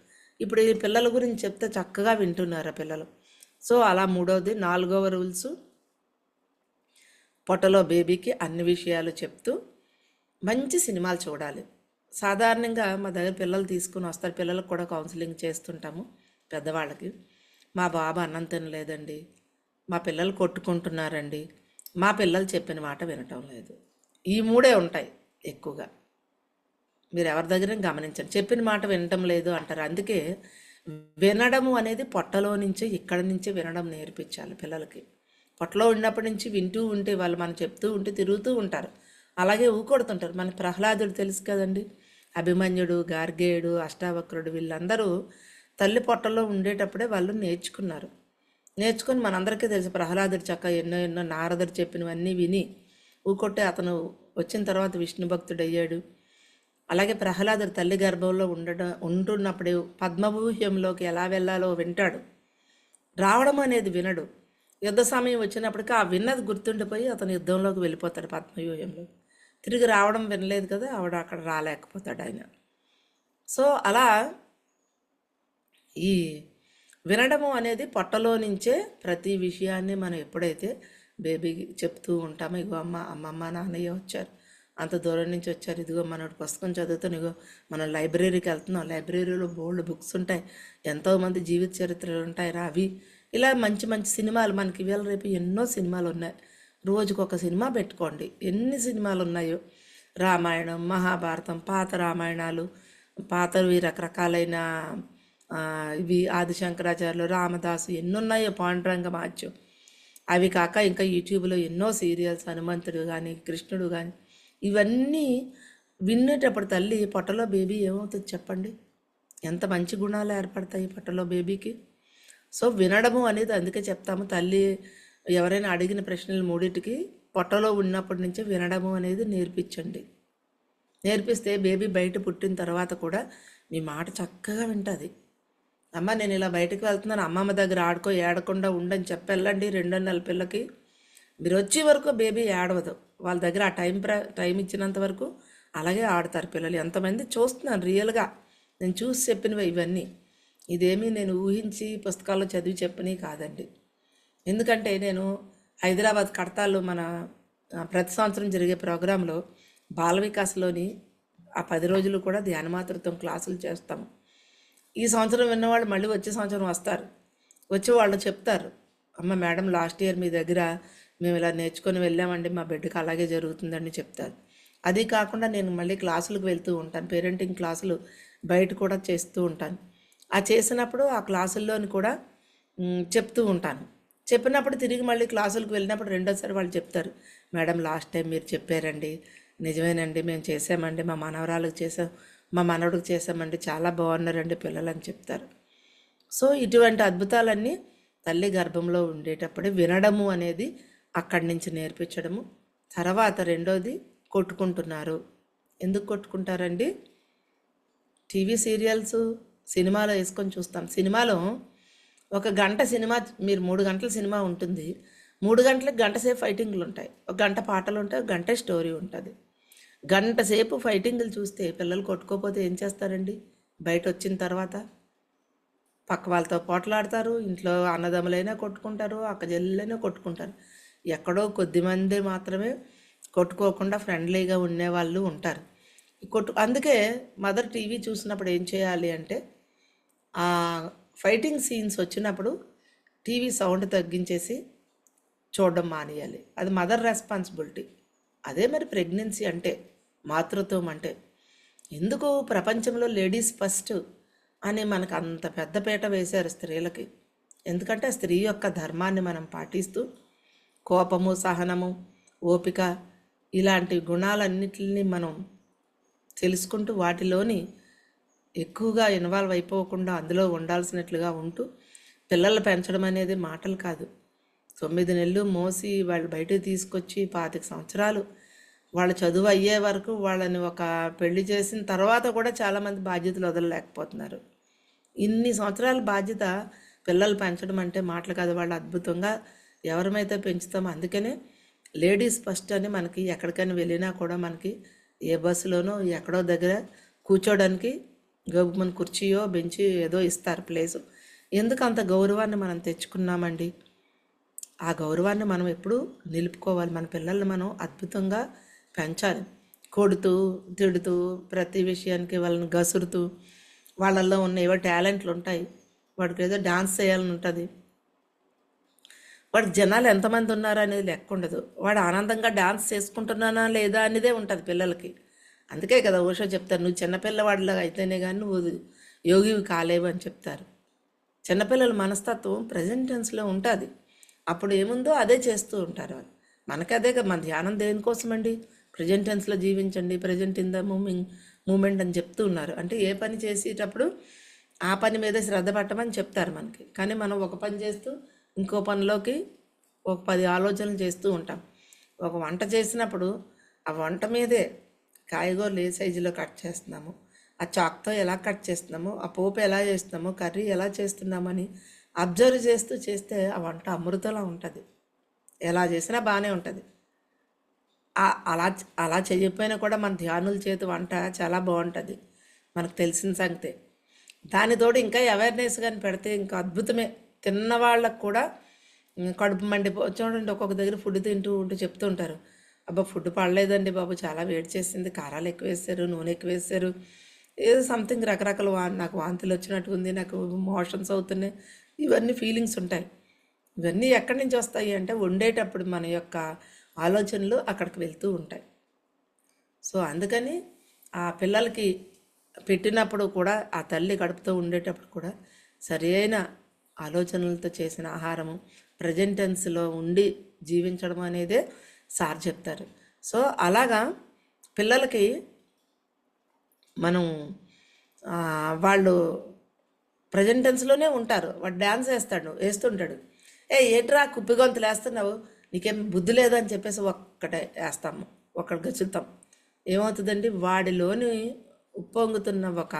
ఇప్పుడు ఈ పిల్లల గురించి చెప్తే చక్కగా వింటున్నారు ఆ పిల్లలు. సో అలా 3వది 4వ రూల్స్ పొట్టలో బేబీకి అన్ని విషయాలు చెప్తూ మంచి సినిమాలు చూడాలి. సాధారణంగా మా దగ్గర పిల్లలు తీసుకుని వస్తారు, పిల్లలకు కూడా కౌన్సిలింగ్ చేస్తుంటాము. పెద్దవాళ్ళకి, మా బాబు అన్నం తినలేదండి, మా పిల్లలు కొట్టుకుంటున్నారండి, మా పిల్లలు చెప్పిన మాట వినటం లేదు, ఈ మూడే ఉంటాయి ఎక్కువగా. మీరు ఎవరి దగ్గర గమనించండి, చెప్పిన మాట వినటం లేదు అంటారు. అందుకే వినడము అనేది పొట్టలో నుంచే, ఇక్కడ నుంచే వినడం నేర్పించాలి పిల్లలకి. పొట్టలో ఉన్నప్పటి నుంచి వింటూ ఉంటే వాళ్ళు మనం చెప్తూ ఉంటే తిరుగుతూ ఉంటారు, అలాగే ఊకొడుతుంటారు. మన ప్రహ్లాదుడు తెలుసు కదండి, అభిమన్యుడు, గార్గేయుడు, అష్టావక్రుడు, వీళ్ళందరూ తల్లి పొట్టలో ఉండేటప్పుడే వాళ్ళు నేర్చుకొని మనందరికీ తెలుసు. ప్రహ్లాదుడు చక్క ఎన్నో నారదుడు చెప్పినవన్నీ విని ఊకొట్టే అతను వచ్చిన తర్వాత విష్ణు భక్తుడయ్యాడు. అలాగే ప్రహ్లాదుడు తల్లి గర్భంలో ఉంటున్నప్పుడు పద్మవ్యూహంలోకి ఎలా వెళ్ళాలో వింటాడు, రావడం అనేది వినడు. యుద్ధ సమయం వచ్చినప్పటికీ ఆ విన్నది గుర్తుండిపోయి అతను యుద్ధంలోకి వెళ్ళిపోతాడు పద్మవ్యూహంలో. తిరిగి రావడం వినలేదు కదా, ఆవిడ అక్కడ రాలేకపోతాడు ఆయన. సో అలా ఈ వినడము అనేది పొట్టలో నుంచే ప్రతి విషయాన్ని మనం ఎప్పుడైతే బేబీకి చెప్తూ ఉంటామో, ఇగో అమ్మమ్మ నాన్నయ్య వచ్చారు, అంత దూరం నుంచి వచ్చారు, ఇదిగో మనోడు పుస్తకం చదువుతాను, ఇగో మనం లైబ్రరీకి వెళ్తున్నాం, లైబ్రరీలో బోల్డ్ బుక్స్ ఉంటాయి, ఎంతోమంది జీవిత చరిత్రలు ఉంటాయి రా అవి. ఇలా మంచి మంచి సినిమాలు మనకి ఇవాళ రేపు ఎన్నో సినిమాలు ఉన్నాయి. రోజుకొక సినిమా పెట్టుకోండి, ఎన్ని సినిమాలు ఉన్నాయో. రామాయణం, మహాభారతం, పాత రామాయణాలు, పాతవి రకరకాలైన ఇవి ఆదిశంకరాచార్యులు, రామదాసు, ఎన్నున్నాయో, పాండురంగ మహత్యం. అవి కాక ఇంకా యూట్యూబ్లో ఎన్నో సీరియల్స్, హనుమంతుడు కానీ కృష్ణుడు కానీ, ఇవన్నీ వినేటప్పుడు తల్లి పొట్టలో బేబీ ఏమవుతుంది చెప్పండి, ఎంత మంచి గుణాలు ఏర్పడతాయి పొట్టలో బేబీకి. సో వినడము అనేది అందుకే చెప్తాము, తల్లి ఎవరైనా అడిగిన ప్రశ్నలు మూడింటికి పొట్టలో ఉన్నప్పటి నుంచే వినడము అనేది నేర్పిస్తే బేబీ బయట పుట్టిన తర్వాత కూడా మీ మాట చక్కగా వింటుంది. అమ్మ నేను ఇలా బయటకు వెళ్తున్నాను, అమ్మమ్మ దగ్గర ఏడకుండా ఉండని చెప్పి వెళ్ళండి 2 నెలల పిల్లకి. మీరు వచ్చే వరకు బేబీ ఏడవదు, వాళ్ళ దగ్గర ఆ టైం ఇచ్చినంత వరకు అలాగే ఆడతారు పిల్లలు. ఎంతమంది చూస్తున్నాను రియల్గా, నేను చూసి చెప్పినవి ఇవన్నీ. ఇదేమీ నేను ఊహించి పుస్తకాల్లో చదివి చెప్పినవి కాదండి. ఎందుకంటే నేను హైదరాబాద్ కడతాల్లో మన ప్రతి సంవత్సరం జరిగే ప్రోగ్రాంలో బాల వికాస్లోని ఆ 10 రోజులు కూడా ధ్యానమాతృత్వం క్లాసులు చేస్తాము. ఈ సంవత్సరం విన్నవాళ్ళు మళ్ళీ వచ్చే సంవత్సరం వస్తారు, వచ్చి వాళ్ళు చెప్తారు, అమ్మ మేడం లాస్ట్ ఇయర్ మీ దగ్గర మేము ఇలా నేర్చుకొని వెళ్ళామండి, మా బిడ్డకి అలాగే జరుగుతుందని చెప్తారు. అది కాకుండా నేను మళ్ళీ క్లాసులకు వెళ్తూ ఉంటాను, పేరెంటింగ్ క్లాసులు బయట కూడా చేస్తూ ఉంటాను. ఆ చేసినప్పుడు ఆ క్లాసుల్లోని కూడా చెప్తూ ఉంటాను. చెప్పినప్పుడు తిరిగి మళ్ళీ క్లాసులకు వెళ్ళినప్పుడు రెండోసారి వాళ్ళు చెప్తారు, మేడం లాస్ట్ టైం మీరు చెప్పారండి, నిజమేనండి మేము చేసామండి, మా మనవరాలకు చేసాం, మా మనవడికి చేసామండి, చాలా బాగున్నారండి పిల్లలు అని చెప్తారు. సో ఇటువంటి అద్భుతాలన్నీ తల్లి గర్భంలో ఉండేటప్పుడే వినడము అనేది అక్కడి నుంచి నేర్పించడము. తర్వాత రెండోది కొట్టుకుంటున్నారు. ఎందుకు కొట్టుకుంటారండి? టీవీ సీరియల్స్, సినిమాలో వేసుకొని చూస్తాం. సినిమాలో ఒక గంట సినిమా, మీరు 3 గంటల సినిమా ఉంటుంది, 3 గంటలకు గంట సేపు ఫైటింగ్లు ఉంటాయి, ఒక గంట పాటలు ఉంటాయి, ఒక గంట స్టోరీ ఉంటుంది. గంట సేపు ఫైటింగ్లు చూస్తే పిల్లలు కొట్టుకోపోతే ఏం చేస్తారండి? బయట వచ్చిన తర్వాత పక్క వాళ్ళతో పోట్లాడతారు, ఇంట్లో అన్నదమ్ములైనా కొట్టుకుంటారు, అక్కజెల్లైనా కొట్టుకుంటారు. ఎక్కడో కొద్దిమంది మాత్రమే కొట్టుకోకుండా ఫ్రెండ్లీగా ఉండేవాళ్ళు ఉంటారు. అందుకే మదర్ టీవీ చూసినప్పుడు ఏం చేయాలి అంటే, ఆ ఫైటింగ్ సీన్స్ వచ్చినప్పుడు టీవీ సౌండ్ తగ్గించేసి చూడడం మానేయాలి. అది మదర్ రెస్పాన్సిబిలిటీ. అదే మరి ప్రెగ్నెన్సీ అంటే, మాతృత్వం అంటే. ఎందుకు ప్రపంచంలో లేడీస్ ఫస్ట్ అని మనకు అంత పెద్దపీట వేశారు స్త్రీలకి? ఎందుకంటే స్త్రీ యొక్క ధర్మాన్ని మనం పాటిస్తూ కోపము, సహనము, ఓపిక ఇలాంటి గుణాలన్నిటిని మనం తెలుసుకుంటూ వాటిలోని ఎక్కువగా ఇన్వాల్వ్ అయిపోకుండా అందులో ఉండాల్సినట్లుగా ఉంటూ పిల్లలు పెంచడం అనేది మాటలు కాదు. 9 నెలలు మోసి వాళ్ళు బయటకు తీసుకొచ్చి 25 సంవత్సరాలు వాళ్ళ చదువు అయ్యే వరకు వాళ్ళని ఒక పెళ్లి చేసిన తర్వాత కూడా చాలామంది బాధ్యతలు వదలలేకపోతున్నారు. ఇన్ని సంవత్సరాల బాధ్యత పిల్లలు పెంచడం అంటే మాటలు కాదు. వాళ్ళు అద్భుతంగా ఎవరమైతే పెంచుతామో, అందుకనే లేడీస్ ఫస్ట్ అని మనకి ఎక్కడికైనా వెళ్ళినా కూడా మనకి ఏ బస్సులోనో ఎక్కడో దగ్గర కూర్చోడానికి గౌబుమని కుర్చీయో బెంచ్ ఏదో ఇస్తారు ప్లేసు. ఎందుకు అంత గౌరవాన్ని మనం తెచ్చుకున్నామండి? ఆ గౌరవాన్ని మనం ఎప్పుడూ నిలుపుకోవాలి. మన పిల్లల్ని మనం అద్భుతంగా పెంచాలి. కొడుతూ తిడుతూ ప్రతి విషయానికి వాళ్ళని గసురుతూ, వాళ్ళల్లో ఉన్న ఏవో టాలెంట్లు ఉంటాయి, వాడికి ఏదో డాన్స్ చేయాలని ఉంటుంది, వాడికి జనాలు ఎంతమంది ఉన్నారు అనేది లెక్క ఉండదు, వాడు ఆనందంగా డాన్స్ చేసుకుంటున్నానా లేదా అనేదే ఉంటుంది పిల్లలకి. అందుకే కదా ఓషో చెప్తారు, నువ్వు చిన్నపిల్లవాడిలాగా అయితేనే కానీ నువ్వు యోగివి కాలేవు అని చెప్తారు. చిన్నపిల్లల మనస్తత్వం ప్రజెంట్ టెన్స్లో ఉంటుంది. అప్పుడు ఏముందో అదే చేస్తూ ఉంటారు వాళ్ళు. మనకి అదే కదా, మన ధ్యానం దేనికోసమండి? ప్రజెంట్ టెన్స్లో జీవించండి, ప్రజెంట్ ఇన్ ద మూమెంట్ అని చెప్తూ ఉన్నారు. అంటే ఏ పని చేసేటప్పుడు ఆ పని మీద శ్రద్ధ పెట్టమని చెప్తారు మనకి. కానీ మనం ఒక పని చేస్తూ ఇంకో పనిలోకి ఒక 10 ఆలోచనలు చేస్తూ ఉంటాం. ఒక వంట చేసినప్పుడు ఆ వంట మీదే కాయగూరలు ఏ సైజులో కట్ చేస్తున్నాము, ఆ చాక్తో ఎలా కట్ చేస్తున్నాము, ఆ పోపు ఎలా చేస్తున్నాము, కర్రీ ఎలా చేస్తున్నామని అబ్జర్వ్ చేస్తూ చేస్తే ఆ వంట అమృతంలా ఉంటుంది. ఎలా చేసినా బాగానే ఉంటుంది. అలా అలా చేయకపోయినా కూడా మన ధ్యానుల చేతి వంట చాలా బాగుంటుంది, మనకు తెలిసిన సంగతే. దానితోడు ఇంకా అవేర్నెస్ కానీ పెడితే ఇంకా అద్భుతమే. తిన్న వాళ్ళకు కూడా కడుపు చూడండి, ఒక్కొక్క దగ్గర ఫుడ్ తింటూ ఉంటూ చెప్తూ ఉంటారు, అబ్బా ఫుడ్ పడలేదండి బాబు, చాలా వేడి చేసింది, కారాలు ఎక్కువ వేస్తారు, నూనె ఎక్కువ వేస్తారు, ఏదో సంథింగ్ రకరకాల నాకు వాంతులు వచ్చినట్టు ఉంది, నాకు మోషన్స్ అవుతున్నాయి, ఇవన్నీ ఫీలింగ్స్ ఉంటాయి. ఇవన్నీ ఎక్కడి నుంచి వస్తాయి అంటే వండేటప్పుడు మన యొక్క ఆలోచనలు అక్కడికి వెళ్తూ ఉంటాయి. సో అందుకని ఆ పిల్లలకి పెట్టినప్పుడు కూడా, ఆ తల్లి కడుపుతో ఉండేటప్పుడు కూడా సరైన ఆలోచనలతో చేసిన ఆహారము, ప్రజెంట్ టెన్స్లో ఉండి జీవించడం అనేదే సార్ చెప్తారు. సో అలాగా పిల్లలకి మనం వాళ్ళు ప్రజెంట్ టెన్స్లోనే ఉంటారు. వాడు డ్యాన్స్ వేస్తుంటాడు, ఏంట్రా కుప్పిగొంతులు వేస్తున్నావు, నీకేం బుద్ధి లేదని చెప్పేసి ఒక్కటే వేస్తాము, ఒక్కటి గచులుతాం. ఏమవుతుందండి, వాడిలోని ఉప్పొంగుతున్న ఒక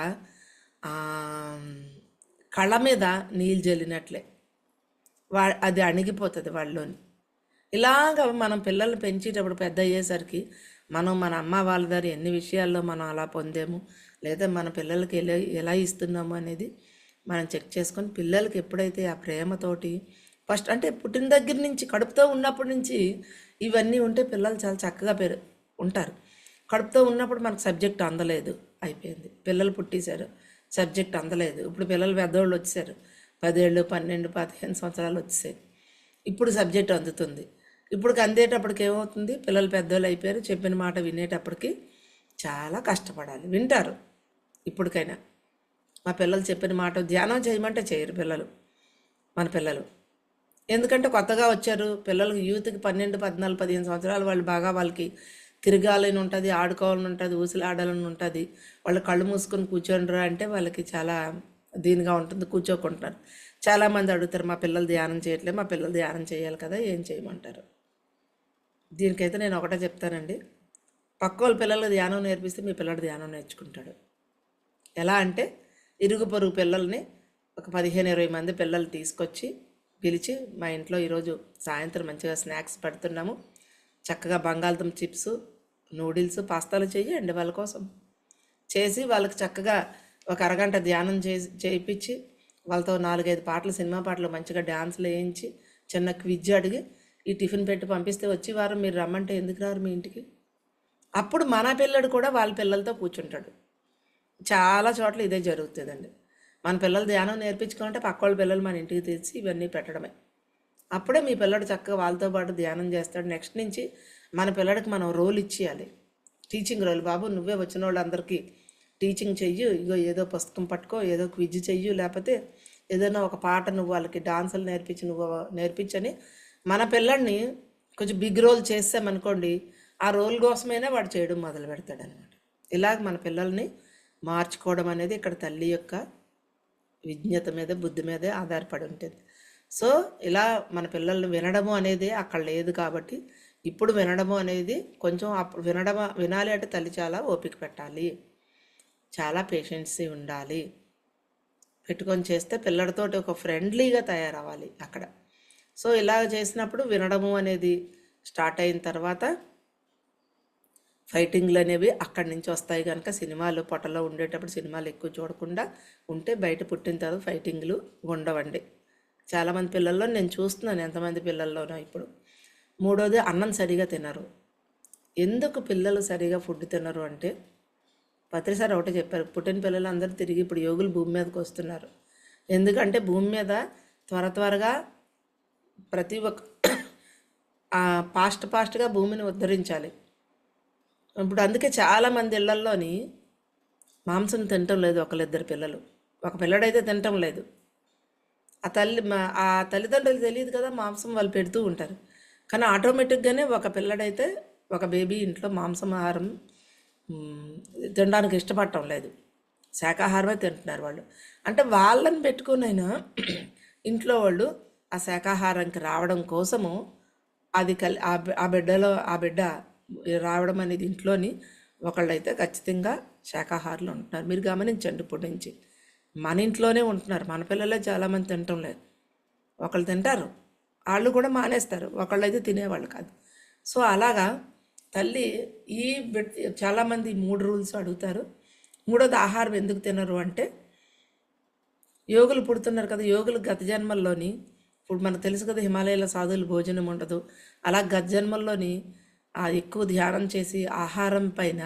కళ్ళ మీద నీళ్ళు జల్లినట్లే అది అణిగిపోతుంది వాళ్ళలోని. ఇలాగ మనం పిల్లల్ని పెంచేటప్పుడు పెద్ద అయ్యేసరికి మనం మన అమ్మ వాళ్ళ దగ్గర ఎన్ని విషయాల్లో మనం అలా పొందాము, లేదా మన పిల్లలకి ఎలా ఇస్తున్నాము అనేది మనం చెక్ చేసుకొని, పిల్లలకి ఎప్పుడైతే ఆ ప్రేమతోటి ఫస్ట్ అంటే పుట్టిన దగ్గర నుంచి, కడుపుతో ఉన్నప్పటి నుంచి ఇవన్నీ ఉంటే పిల్లలు చాలా చక్కగా ఉంటారు. కడుపుతో ఉన్నప్పుడు మనకు సబ్జెక్ట్ అందలేదు, అయిపోయింది. పిల్లలు పుట్టేశారు, సబ్జెక్ట్ అందలేదు. ఇప్పుడు పిల్లలు పెద్దవాళ్ళు వచ్చేసారు, 10 ఏళ్ళు 12 15 సంవత్సరాలు వచ్చేసాయి, ఇప్పుడు సబ్జెక్ట్ అందుతుంది. ఇప్పుడు అందేటప్పటికి ఏమవుతుంది, పిల్లలు పెద్దోళ్ళు అయిపోయారు, చెప్పిన మాట వినేటప్పటికి చాలా కష్టపడాలి. వింటారు ఇప్పటికైనా. మా పిల్లలు చెప్పిన మాట ధ్యానం చేయమంటే చేయరు పిల్లలు, మన పిల్లలు. ఎందుకంటే కొత్తగా వచ్చారు పిల్లలకి, యూత్కి 12 14 15 సంవత్సరాలు వాళ్ళు బాగా, వాళ్ళకి తిరగాలని ఉంటుంది, ఆడుకోవాలని ఉంటుంది, ఊసులాడాలని ఉంటుంది. వాళ్ళు కళ్ళు మూసుకొని కూర్చోండ్రా అంటే వాళ్ళకి చాలా దీనిగా ఉంటుంది, కూర్చోకుంటున్నారు. చాలామంది అడుగుతారు, మా పిల్లలు ధ్యానం చేయట్లేదు, మా పిల్లలు ధ్యానం చేయాలి కదా, ఏం చేయమంటారు? దీనికైతే నేను ఒకటే చెప్తానండి, పక్క వాళ్ళ పిల్లలు ధ్యానం నేర్పిస్తే మీ పిల్లడు ధ్యానం నేర్చుకుంటాడు. ఎలా అంటే, ఇరుగు పొరుగు పిల్లల్ని ఒక 15-20 మంది పిల్లలు తీసుకొచ్చి పిలిచి, మా ఇంట్లో ఈరోజు సాయంత్రం మంచిగా స్నాక్స్ పెడుతున్నాము, చక్కగా బంగాళదుంప చిప్స్, నూడిల్స్, పాస్తాలు చేయండి వాళ్ళ కోసం. చేసి వాళ్ళకి చక్కగా ఒక అరగంట ధ్యానం చేయించి, వాళ్ళతో 4-5 పాటలు, సినిమా పాటలు మంచిగా డ్యాన్స్లు వేయించి, చిన్న క్విజ్ అడిగి ఈ టిఫిన్ పెట్టి పంపిస్తే వచ్చి వారం మీరు రమ్మంటే ఎందుకు రారు మీ ఇంటికి? అప్పుడు మన పిల్లడు కూడా వాళ్ళ పిల్లలతో కూర్చుంటాడు. చాలా చోట్ల ఇదే జరుగుతుందండి. మన పిల్లలు ధ్యానం నేర్పించుకుంటే పక్క వాళ్ళ పిల్లలు మన ఇంటికి తెచ్చి ఇవన్నీ పెట్టడమే. అప్పుడే మీ పిల్లడు చక్కగా వాళ్ళతో పాటు ధ్యానం చేస్తాడు. నెక్స్ట్ నుంచి మన పిల్లడికి మనం రోల్ ఇచ్చేయాలి, టీచింగ్ రోల్. బాబు నువ్వే వచ్చిన వాళ్ళందరికీ టీచింగ్ చెయ్యు, ఇగో ఏదో పుస్తకం పట్టుకో, ఏదో క్విజ్ చెయ్యు, లేకపోతే ఏదైనా ఒక పాట నువ్వు వాళ్ళకి డాన్సులు నువ్వు నేర్పించని మన పిల్లడిని కొంచెం బిగ్ రోల్ చేసామనుకోండి, ఆ రోల్ కోసమైనా వాడు చేయడం మొదలు పెడతాడనమాట. ఇలాగ మన పిల్లల్ని మార్చుకోవడం అనేది ఇక్కడ తల్లి యొక్క విజ్ఞత మీద, బుద్ధి మీదే ఆధారపడి ఉంటుంది. సో ఇలా మన పిల్లల్ని వినడము అనేది అక్కడ లేదు కాబట్టి, ఇప్పుడు వినడము అనేది కొంచెం వినాలి అంటే తల్లి చాలా ఓపిక పెట్టాలి, చాలా పేషెన్సీ ఉండాలి, పెట్టుకొని చేస్తే పిల్లడితోటి ఒక ఫ్రెండ్లీగా తయారవ్వాలి అక్కడ. సో ఇలా చేసినప్పుడు వినడము అనేది స్టార్ట్ అయిన తర్వాత ఫైటింగ్లు అనేవి అక్కడి నుంచి వస్తాయి. కనుక సినిమాలు పొట్టలో ఉండేటప్పుడు సినిమాలు ఎక్కువ చూడకుండా ఉంటే బయట పుట్టిన తర్వాత ఫైటింగ్లు ఉండవండి. చాలామంది పిల్లల్లో నేను చూస్తున్నాను ఎంతమంది పిల్లల్లోనో ఇప్పుడు. మూడోది అన్నం సరిగా తినరు. ఎందుకు పిల్లలు సరిగా ఫుడ్ తినరు అంటే పత్రిసారి ఒకటే చెప్పారు, పుట్టిన పిల్లలు అందరూ తిరిగి ఇప్పుడు యోగులు భూమి మీదకి వస్తున్నారు. ఎందుకంటే భూమి మీద త్వరగా ప్రతి ఒక్క ఫాస్ట్గా భూమిని ఉద్ధరించాలి. ఇప్పుడు అందుకే చాలామంది ఇళ్లల్లోని మాంసం తినటం లేదు. ఒకళ్ళిద్దరు పిల్లలు, ఒక పిల్లడైతే తినటం లేదు. ఆ తల్లిదండ్రులు తెలియదు కదా, మాంసం వాళ్ళు పెడుతూ ఉంటారు. కానీ ఆటోమేటిక్గానే ఒక పిల్లడైతే, ఒక బేబీ ఇంట్లో మాంసాహారం తినడానికి ఇష్టపడటం లేదు, శాకాహారమే తింటున్నారు వాళ్ళు. అంటే వాళ్ళని పెట్టుకునైనా ఇంట్లో వాళ్ళు ఆ శాకాహారానికి రావడం కోసము అది ఆ బిడ్డ రావడం అనేది ఇంట్లోని ఒకళ్ళైతే ఖచ్చితంగా శాకాహారులు ఉంటున్నారు. మీరు గమనించండి, ఇప్పటి నుంచి మన ఇంట్లోనే ఉంటున్నారు. మన పిల్లలే చాలామంది తినటం లేదు. ఒకళ్ళు తింటారు, వాళ్ళు కూడా మానేస్తారు, ఒకళ్ళైతే తినేవాళ్ళు కాదు. సో అలాగా తల్లి చాలామంది 3 రూల్స్ అడుగుతారు. మూడోది ఆహారం ఎందుకు తినరు అంటే, యోగులు పుడుతున్నారు కదా, యోగులు గత జన్మల్లోని, ఇప్పుడు మనకు తెలుసు కదా హిమాలయాల సాధువులు భోజనం ఉండదు, అలా గత జన్మల్లోని ఎక్కువ ధ్యానం చేసి ఆహారం పైన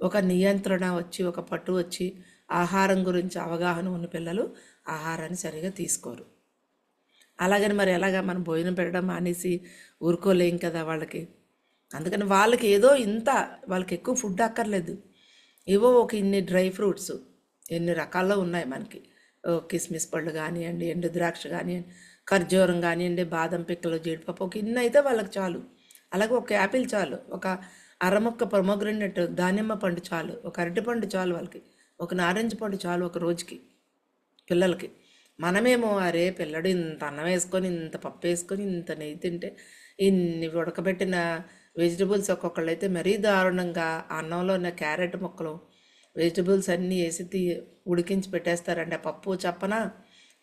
ఒక నియంత్రణ వచ్చి, ఒక పట్టు వచ్చి, ఆహారం గురించి అవగాహన ఉన్న పిల్లలు ఆహారాన్ని సరిగా తీసుకోరు. అలాగని మరి ఎలాగా మనం భోజనం పెట్టడం మానేసి ఊరుకోలేం కదా వాళ్ళకి. అందుకని వాళ్ళకి ఏదో వాళ్ళకి ఎక్కువ ఫుడ్ అక్కర్లేదు, ఏవో ఒక ఇన్ని డ్రై ఫ్రూట్స్ ఎన్ని రకాల్లో ఉన్నాయి మనకి. కిస్మిస్ పళ్ళు కానివ్వండి, ఎండు ద్రాక్ష కానివ్వండి, ఖర్జూరం కానివ్వండి, బాదం పిక్కలు, జీడిపప్పు, ఒక ఇన్ని అయితే వాళ్ళకి చాలు. అలాగే ఒక యాపిల్ చాలు, ఒక అరముక్క పొమోగ్రనేట్ దానిమ్మ పండు చాలు, ఒక అరటిపండు చాలు వాళ్ళకి, ఒక నారింజ పండు చాలు ఒక రోజుకి పిల్లలకి. మనమేమో అరే పిల్లడు ఇంత అన్నం వేసుకొని, ఇంత పప్పు వేసుకొని, ఇంత నెయ్యి తింటే, ఇన్ని ఉడకబెట్టిన వెజిటబుల్స్ ఒక్కొక్కళ్ళు అయితే మరీ దారుణంగా అన్నంలో ఉన్న క్యారెట్ ముక్కలు వెజిటబుల్స్ అన్నీ వేసి ఉడికించి పెట్టేస్తారండి. ఆ పప్పు చెప్పన,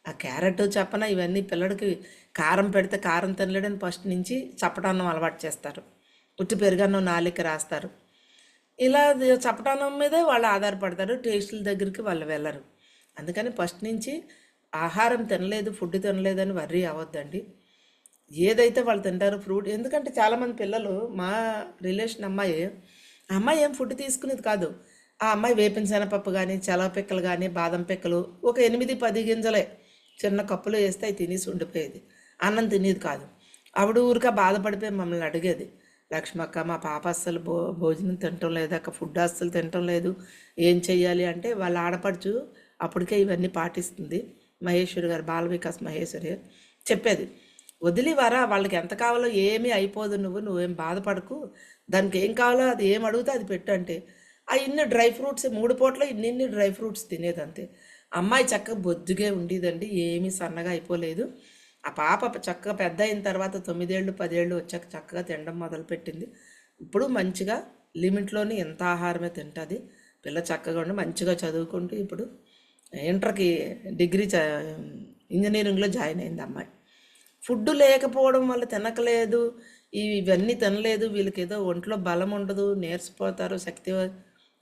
ఆ క్యారెట్ చెప్పన, ఇవన్నీ పిల్లడికి కారం పెడితే కారం తినలేడని ఫస్ట్ నుంచి చప్పటన్నం అలవాటు చేస్తారు. ఉట్టి పెరుగన్నం నాలిక రాస్తారు. ఇలా చప్పటన్నం మీదే వాళ్ళు ఆధారపడతారు, టేస్టుల దగ్గరికి వాళ్ళు వెళ్ళరు. అందుకని ఫస్ట్ నుంచి ఆహారం తినలేదు, ఫుడ్ తినలేదని వర్రీ అవ్వద్దండి. ఏదైతే వాళ్ళు తింటారో ఫ్రూట్. ఎందుకంటే చాలామంది పిల్లలు, మా రిలేషన్ అమ్మాయి ఏం ఫుడ్ తీసుకునేది కాదు. ఆ అమ్మాయి వేపిన శనగపప్పు కానీ, చలవ పిక్కలు కానీ, బాదం పిక్కలు ఒక 8-10 గింజలే చిన్న కప్పులో వేస్తే అవి తినేసి ఉండిపోయేది. అన్నం తినేది కాదు. ఆవిడ ఊరిక బాధపడిపోయి మమ్మల్ని అడిగేది, లక్ష్మక్క మా పాప అస్సలు భోజనం తినటం లేదు అక్క, ఫుడ్ అస్సలు తినటం లేదు, ఏం చెయ్యాలి అంటే, వాళ్ళ ఆడపడుచు అప్పటికే ఇవన్నీ పాటిస్తుంది, మహేశ్వరి గారు, బాల వికాస్ మహేశ్వరి చెప్పేది, వదిలివారా వాళ్ళకి ఎంత కావాలో ఏమీ అయిపోదు, నువ్వేం బాధపడకు, దానికి ఏం కావాలో అది ఏం అడిగితే అది పెట్టు అంటే, ఆ ఇన్ని డ్రై ఫ్రూట్స్ 3 పూటలో ఇన్ని డ్రై ఫ్రూట్స్ తినేదంతే. అమ్మాయి చక్కగా బొద్దుగే ఉండేదండి, ఏమీ సన్నగా అయిపోలేదు. ఆ పాప చక్కగా పెద్ద అయిన తర్వాత 9 ఏళ్ళు 10 ఏళ్ళు వచ్చాక చక్కగా తినడం మొదలుపెట్టింది. ఇప్పుడు మంచిగా లిమిట్లోనే ఎంత ఆహారమే తింటుంది. పిల్ల చక్కగా ఉండి మంచిగా చదువుకుంటూ ఇప్పుడు ఇంటర్కి డిగ్రీ ఇంజనీరింగ్లో జాయిన్ అయింది అమ్మాయి. ఫుడ్ లేకపోవడం వల్ల తినకలేదు, ఇవన్నీ తినలేదు, వీళ్ళకి ఏదో ఒంట్లో బలం ఉండదు, నీరసిపోతారు, శక్తి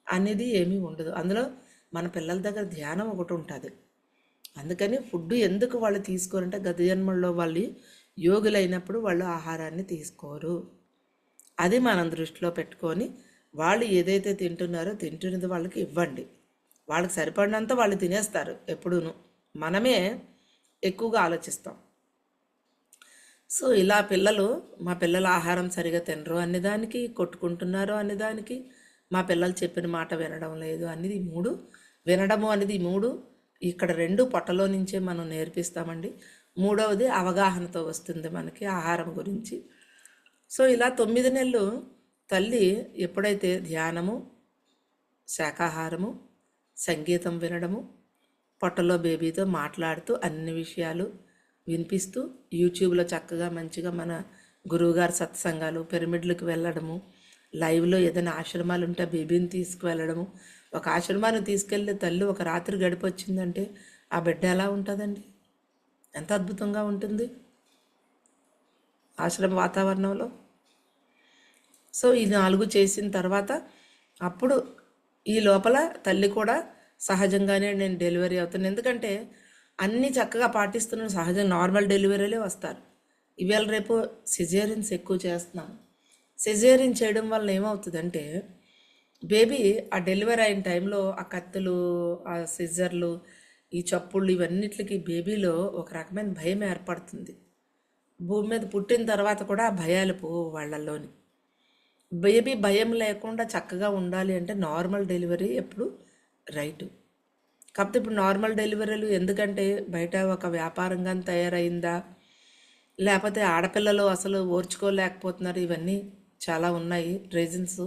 అనేది ఏమీ ఉండదు. అందులో మన పిల్లల దగ్గర ధ్యానం ఒకటి ఉంటుంది. అందుకని ఫుడ్ ఎందుకు వాళ్ళు తీసుకోరంటే, గత జన్మల్లో వాళ్ళు యోగులైనప్పుడు వాళ్ళు ఆహారాన్ని తీసుకోరు. అది మనం దృష్టిలో పెట్టుకొని వాళ్ళు ఏదైతే తింటున్నది వాళ్ళకి ఇవ్వండి. వాళ్ళకి సరిపడినంత వాళ్ళు తినేస్తారు ఎప్పుడూను, మనమే ఎక్కువగా ఆలోచిస్తాం. సో ఇలా మా పిల్లలు ఆహారం సరిగా తినరు అనేదానికి, కొట్టుకుంటున్నారు అనేదానికి, మా పిల్లలు చెప్పిన మాట వినడం లేదు అనేది 3, వినడము అనేది 3, ఇక్కడ 2 పొట్టలో నుంచే మనం నేర్పిస్తామండి. 3వది అవగాహనతో వస్తుంది మనకి ఆహారం గురించి. సో ఇలా 9 నెలలు తల్లి ఎప్పుడైతే ధ్యానము, శాకాహారము, సంగీతం వినడము, పొట్టలో బేబీతో మాట్లాడుతూ అన్ని విషయాలు వినిపిస్తూ, యూట్యూబ్లో చక్కగా మంచిగా మన గురువుగారు సత్సంగాలు, పిరమిడ్లకు వెళ్ళడము, లైవ్లో ఏదైనా ఆశ్రమాలు ఉంటే బేబీని తీసుకువెళ్ళడము. ఒక ఆశ్రమాన్ని తీసుకెళ్ళి తల్లి ఒక రాత్రి గడిపొచ్చిందంటే ఆ బిడ్డ ఎలా ఉంటుందండి, ఎంత అద్భుతంగా ఉంటుంది ఆశ్రమ వాతావరణంలో. సో ఈ 4 చేసిన తర్వాత అప్పుడు ఈ లోపల తల్లి కూడా సహజంగానే నేను డెలివరీ అవుతాను. ఎందుకంటే అన్నీ చక్కగా పాటిస్తున్నాను, సహజంగా నార్మల్ డెలివరీలే వస్తారు. ఇవాళ రేపు సిజేరియన్స్ ఎక్కువ చేస్తున్నాం. సిజేరియన్ చేయడం వల్ల ఏమవుతుందంటే బేబీ ఆ డెలివరీ అయిన టైంలో ఆ కత్తులు, ఆ సిజర్లు, ఈ చప్పుళ్ళు ఇవన్నిటికి బేబీలో ఒక రకమైన భయం ఏర్పడుతుంది. భూమి మీద పుట్టిన తర్వాత కూడా ఆ భయాలు పోవు వాళ్ళల్లోని. బేబీ భయం లేకుండా చక్కగా ఉండాలి అంటే నార్మల్ డెలివరీ ఎప్పుడు రైటు. కాకపోతే ఇప్పుడు నార్మల్ డెలివరీలు ఎందుకంటే బయట ఒక వ్యాపారంగా తయారైందా, లేకపోతే ఆడపిల్లలు అసలు ఓర్చుకోలేకపోతున్నారు, ఇవన్నీ చాలా ఉన్నాయి రీజన్స్,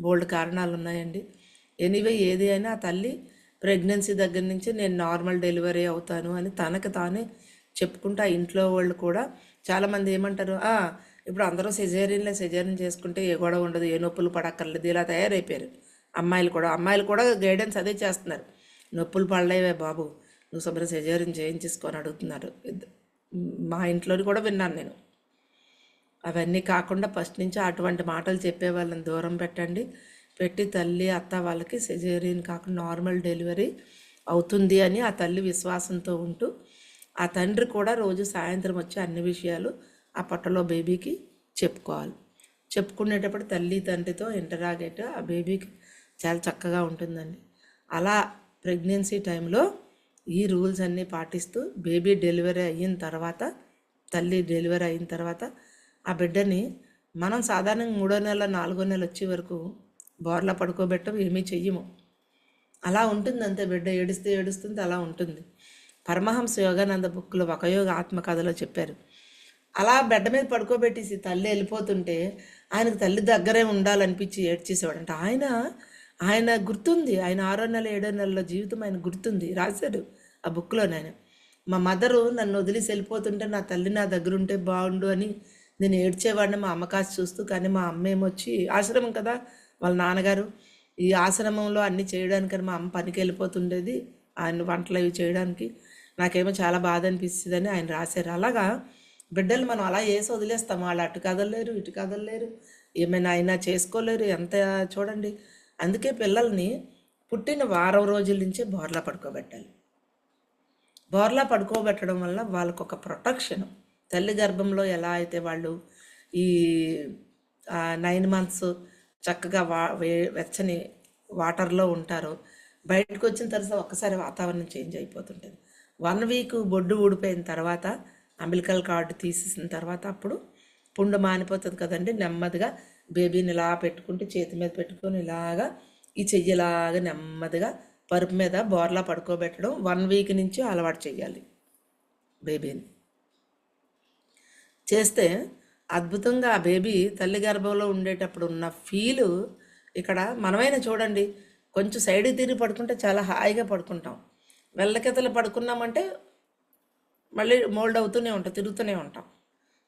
బోల్డ్ కారణాలు ఉన్నాయండి. ఎనీవే ఏది అయినా ఆ తల్లి ప్రెగ్నెన్సీ దగ్గర నుంచి నేను నార్మల్ డెలివరీ అవుతాను అని తనకు తానే చెప్పుకుంటా. ఇంట్లో వాళ్ళు కూడా చాలామంది ఏమంటారు, ఇప్పుడు అందరూ సిజేరియన్ చేసుకుంటే ఏ గొడవ ఉండదు, ఏ నొప్పులు పడక్కర్లేదు, ఇలా తయారైపోయారు. అమ్మాయిలు కూడా గైడెన్స్ అదే చేస్తున్నారు. నొప్పులు పడలేవే బాబు, నువ్వు శుభ్రం సిజేరియన్ చేయించేసుకొని అడుగుతున్నారు. మా ఇంట్లోని కూడా విన్నాను నేను. అవన్నీ కాకుండా ఫస్ట్ నుంచి అటువంటి మాటలు చెప్పే వాళ్ళని దూరం పెట్టి తల్లి అత్త వాళ్ళకి సిజేరియన్ కాకుండా నార్మల్ డెలివరీ అవుతుంది అని ఆ తల్లి విశ్వాసంతో ఉంటూ, ఆ తండ్రి కూడా రోజు సాయంత్రం వచ్చి అన్ని విషయాలు ఆ పొట్టలో బేబీకి చెప్పుకోవాలి. చెప్పుకునేటప్పుడు తల్లి తండ్రితో ఇంటరాగేట్ ఆ బేబీకి చాలా చక్కగా ఉంటుందండి. అలా ప్రెగ్నెన్సీ టైంలో ఈ రూల్స్ అన్నీ పాటిస్తూ బేబీ డెలివరీ అయిన తర్వాత, తల్లి డెలివరీ అయిన తర్వాత ఆ బిడ్డని మనం సాధారణంగా 3వ నెల 4వ నెల వచ్చే వరకు బోర్లా పడుకోబెట్టం, ఏమీ చెయ్యము. అలా ఉంటుంది అంతే. బిడ్డ ఏడుస్తుంది అలా ఉంటుంది. పరమహంస యోగానంద బుక్లో ఒక యోగ ఆత్మ కథలో చెప్పారు. అలా బెడ్డ మీద పడుకోబెట్టేసి తల్లి వెళ్ళిపోతుంటే ఆయనకు తల్లి దగ్గరే ఉండాలనిపించి ఏడ్చేసేవాడంట. ఆయన గుర్తుంది, ఆయన 6వ నెల 7వ నెలలో జీవితం ఆయన గుర్తుంది, రాశాడు ఆ బుక్లో. మా మదరు నన్ను వదిలేసి వెళ్ళిపోతుంటే నా తల్లి నా దగ్గర ఉంటే బాగుండు అని నేను ఏడ్చేవాడిని మా అమ్మ కాసి చూస్తూ. కానీ మా అమ్మ ఏమొచ్చి, ఆశ్రమం కదా వాళ్ళ నాన్నగారు, ఈ ఆశ్రమంలో అన్నీ చేయడానికని మా అమ్మ పనికి వెళ్ళిపోతుండేది, ఆయన వంటలు అవి చేయడానికి. నాకేమో చాలా బాధ అనిపిస్తుందని ఆయన రాశారు. అలాగా బిడ్డలు మనం అలా వేసి వదిలేస్తాం, వాళ్ళు అటు కదలలేరు ఇటు కదలలేరు, ఏమైనా అయినా చేసుకోలేరు, ఎంత చూడండి. అందుకే పిల్లల్ని పుట్టిన వారం రోజుల నుంచే బోర్లా పడుకోబెట్టాలి. బోర్లా పడుకోబెట్టడం వల్ల వాళ్ళకు ఒక ప్రొటెక్షన్. తల్లి గర్భంలో ఎలా అయితే వాళ్ళు ఈ 9 months చక్కగా వెచ్చని వాటర్లో ఉంటారో, బయటకు వచ్చిన తర్వాత ఒక్కసారి వాతావరణం చేంజ్ అయిపోతుంటుంది. 1 week బొడ్డు ఊడిపోయిన తర్వాత, అంబిలికల్ కార్డు తీసేసిన తర్వాత అప్పుడు పుండు మానిపోతుంది కదండి. నెమ్మదిగా బేబీని ఇలా పెట్టుకుంటూ చేతి మీద పెట్టుకొని ఇలాగా ఈ చెయ్యిలాగా నెమ్మదిగా పరుపు మీద బోర్లా పడుకోబెట్టడం 1 week నుంచి అలవాటు చేయాలి బేబీని. చేస్తే అద్భుతంగా ఆ బేబీ తల్లి గర్భంలో ఉండేటప్పుడు ఉన్న ఫీలు ఇక్కడ మనమైనా చూడండి, కొంచెం సైడ్కి తిరిగి పడుకుంటే చాలా హాయిగా పడుకుంటాం. వెళ్ళకెతలు పడుకున్నామంటే మళ్ళీ మోల్డ్ అవుతూనే ఉంటాం, తిరుగుతూనే ఉంటాం.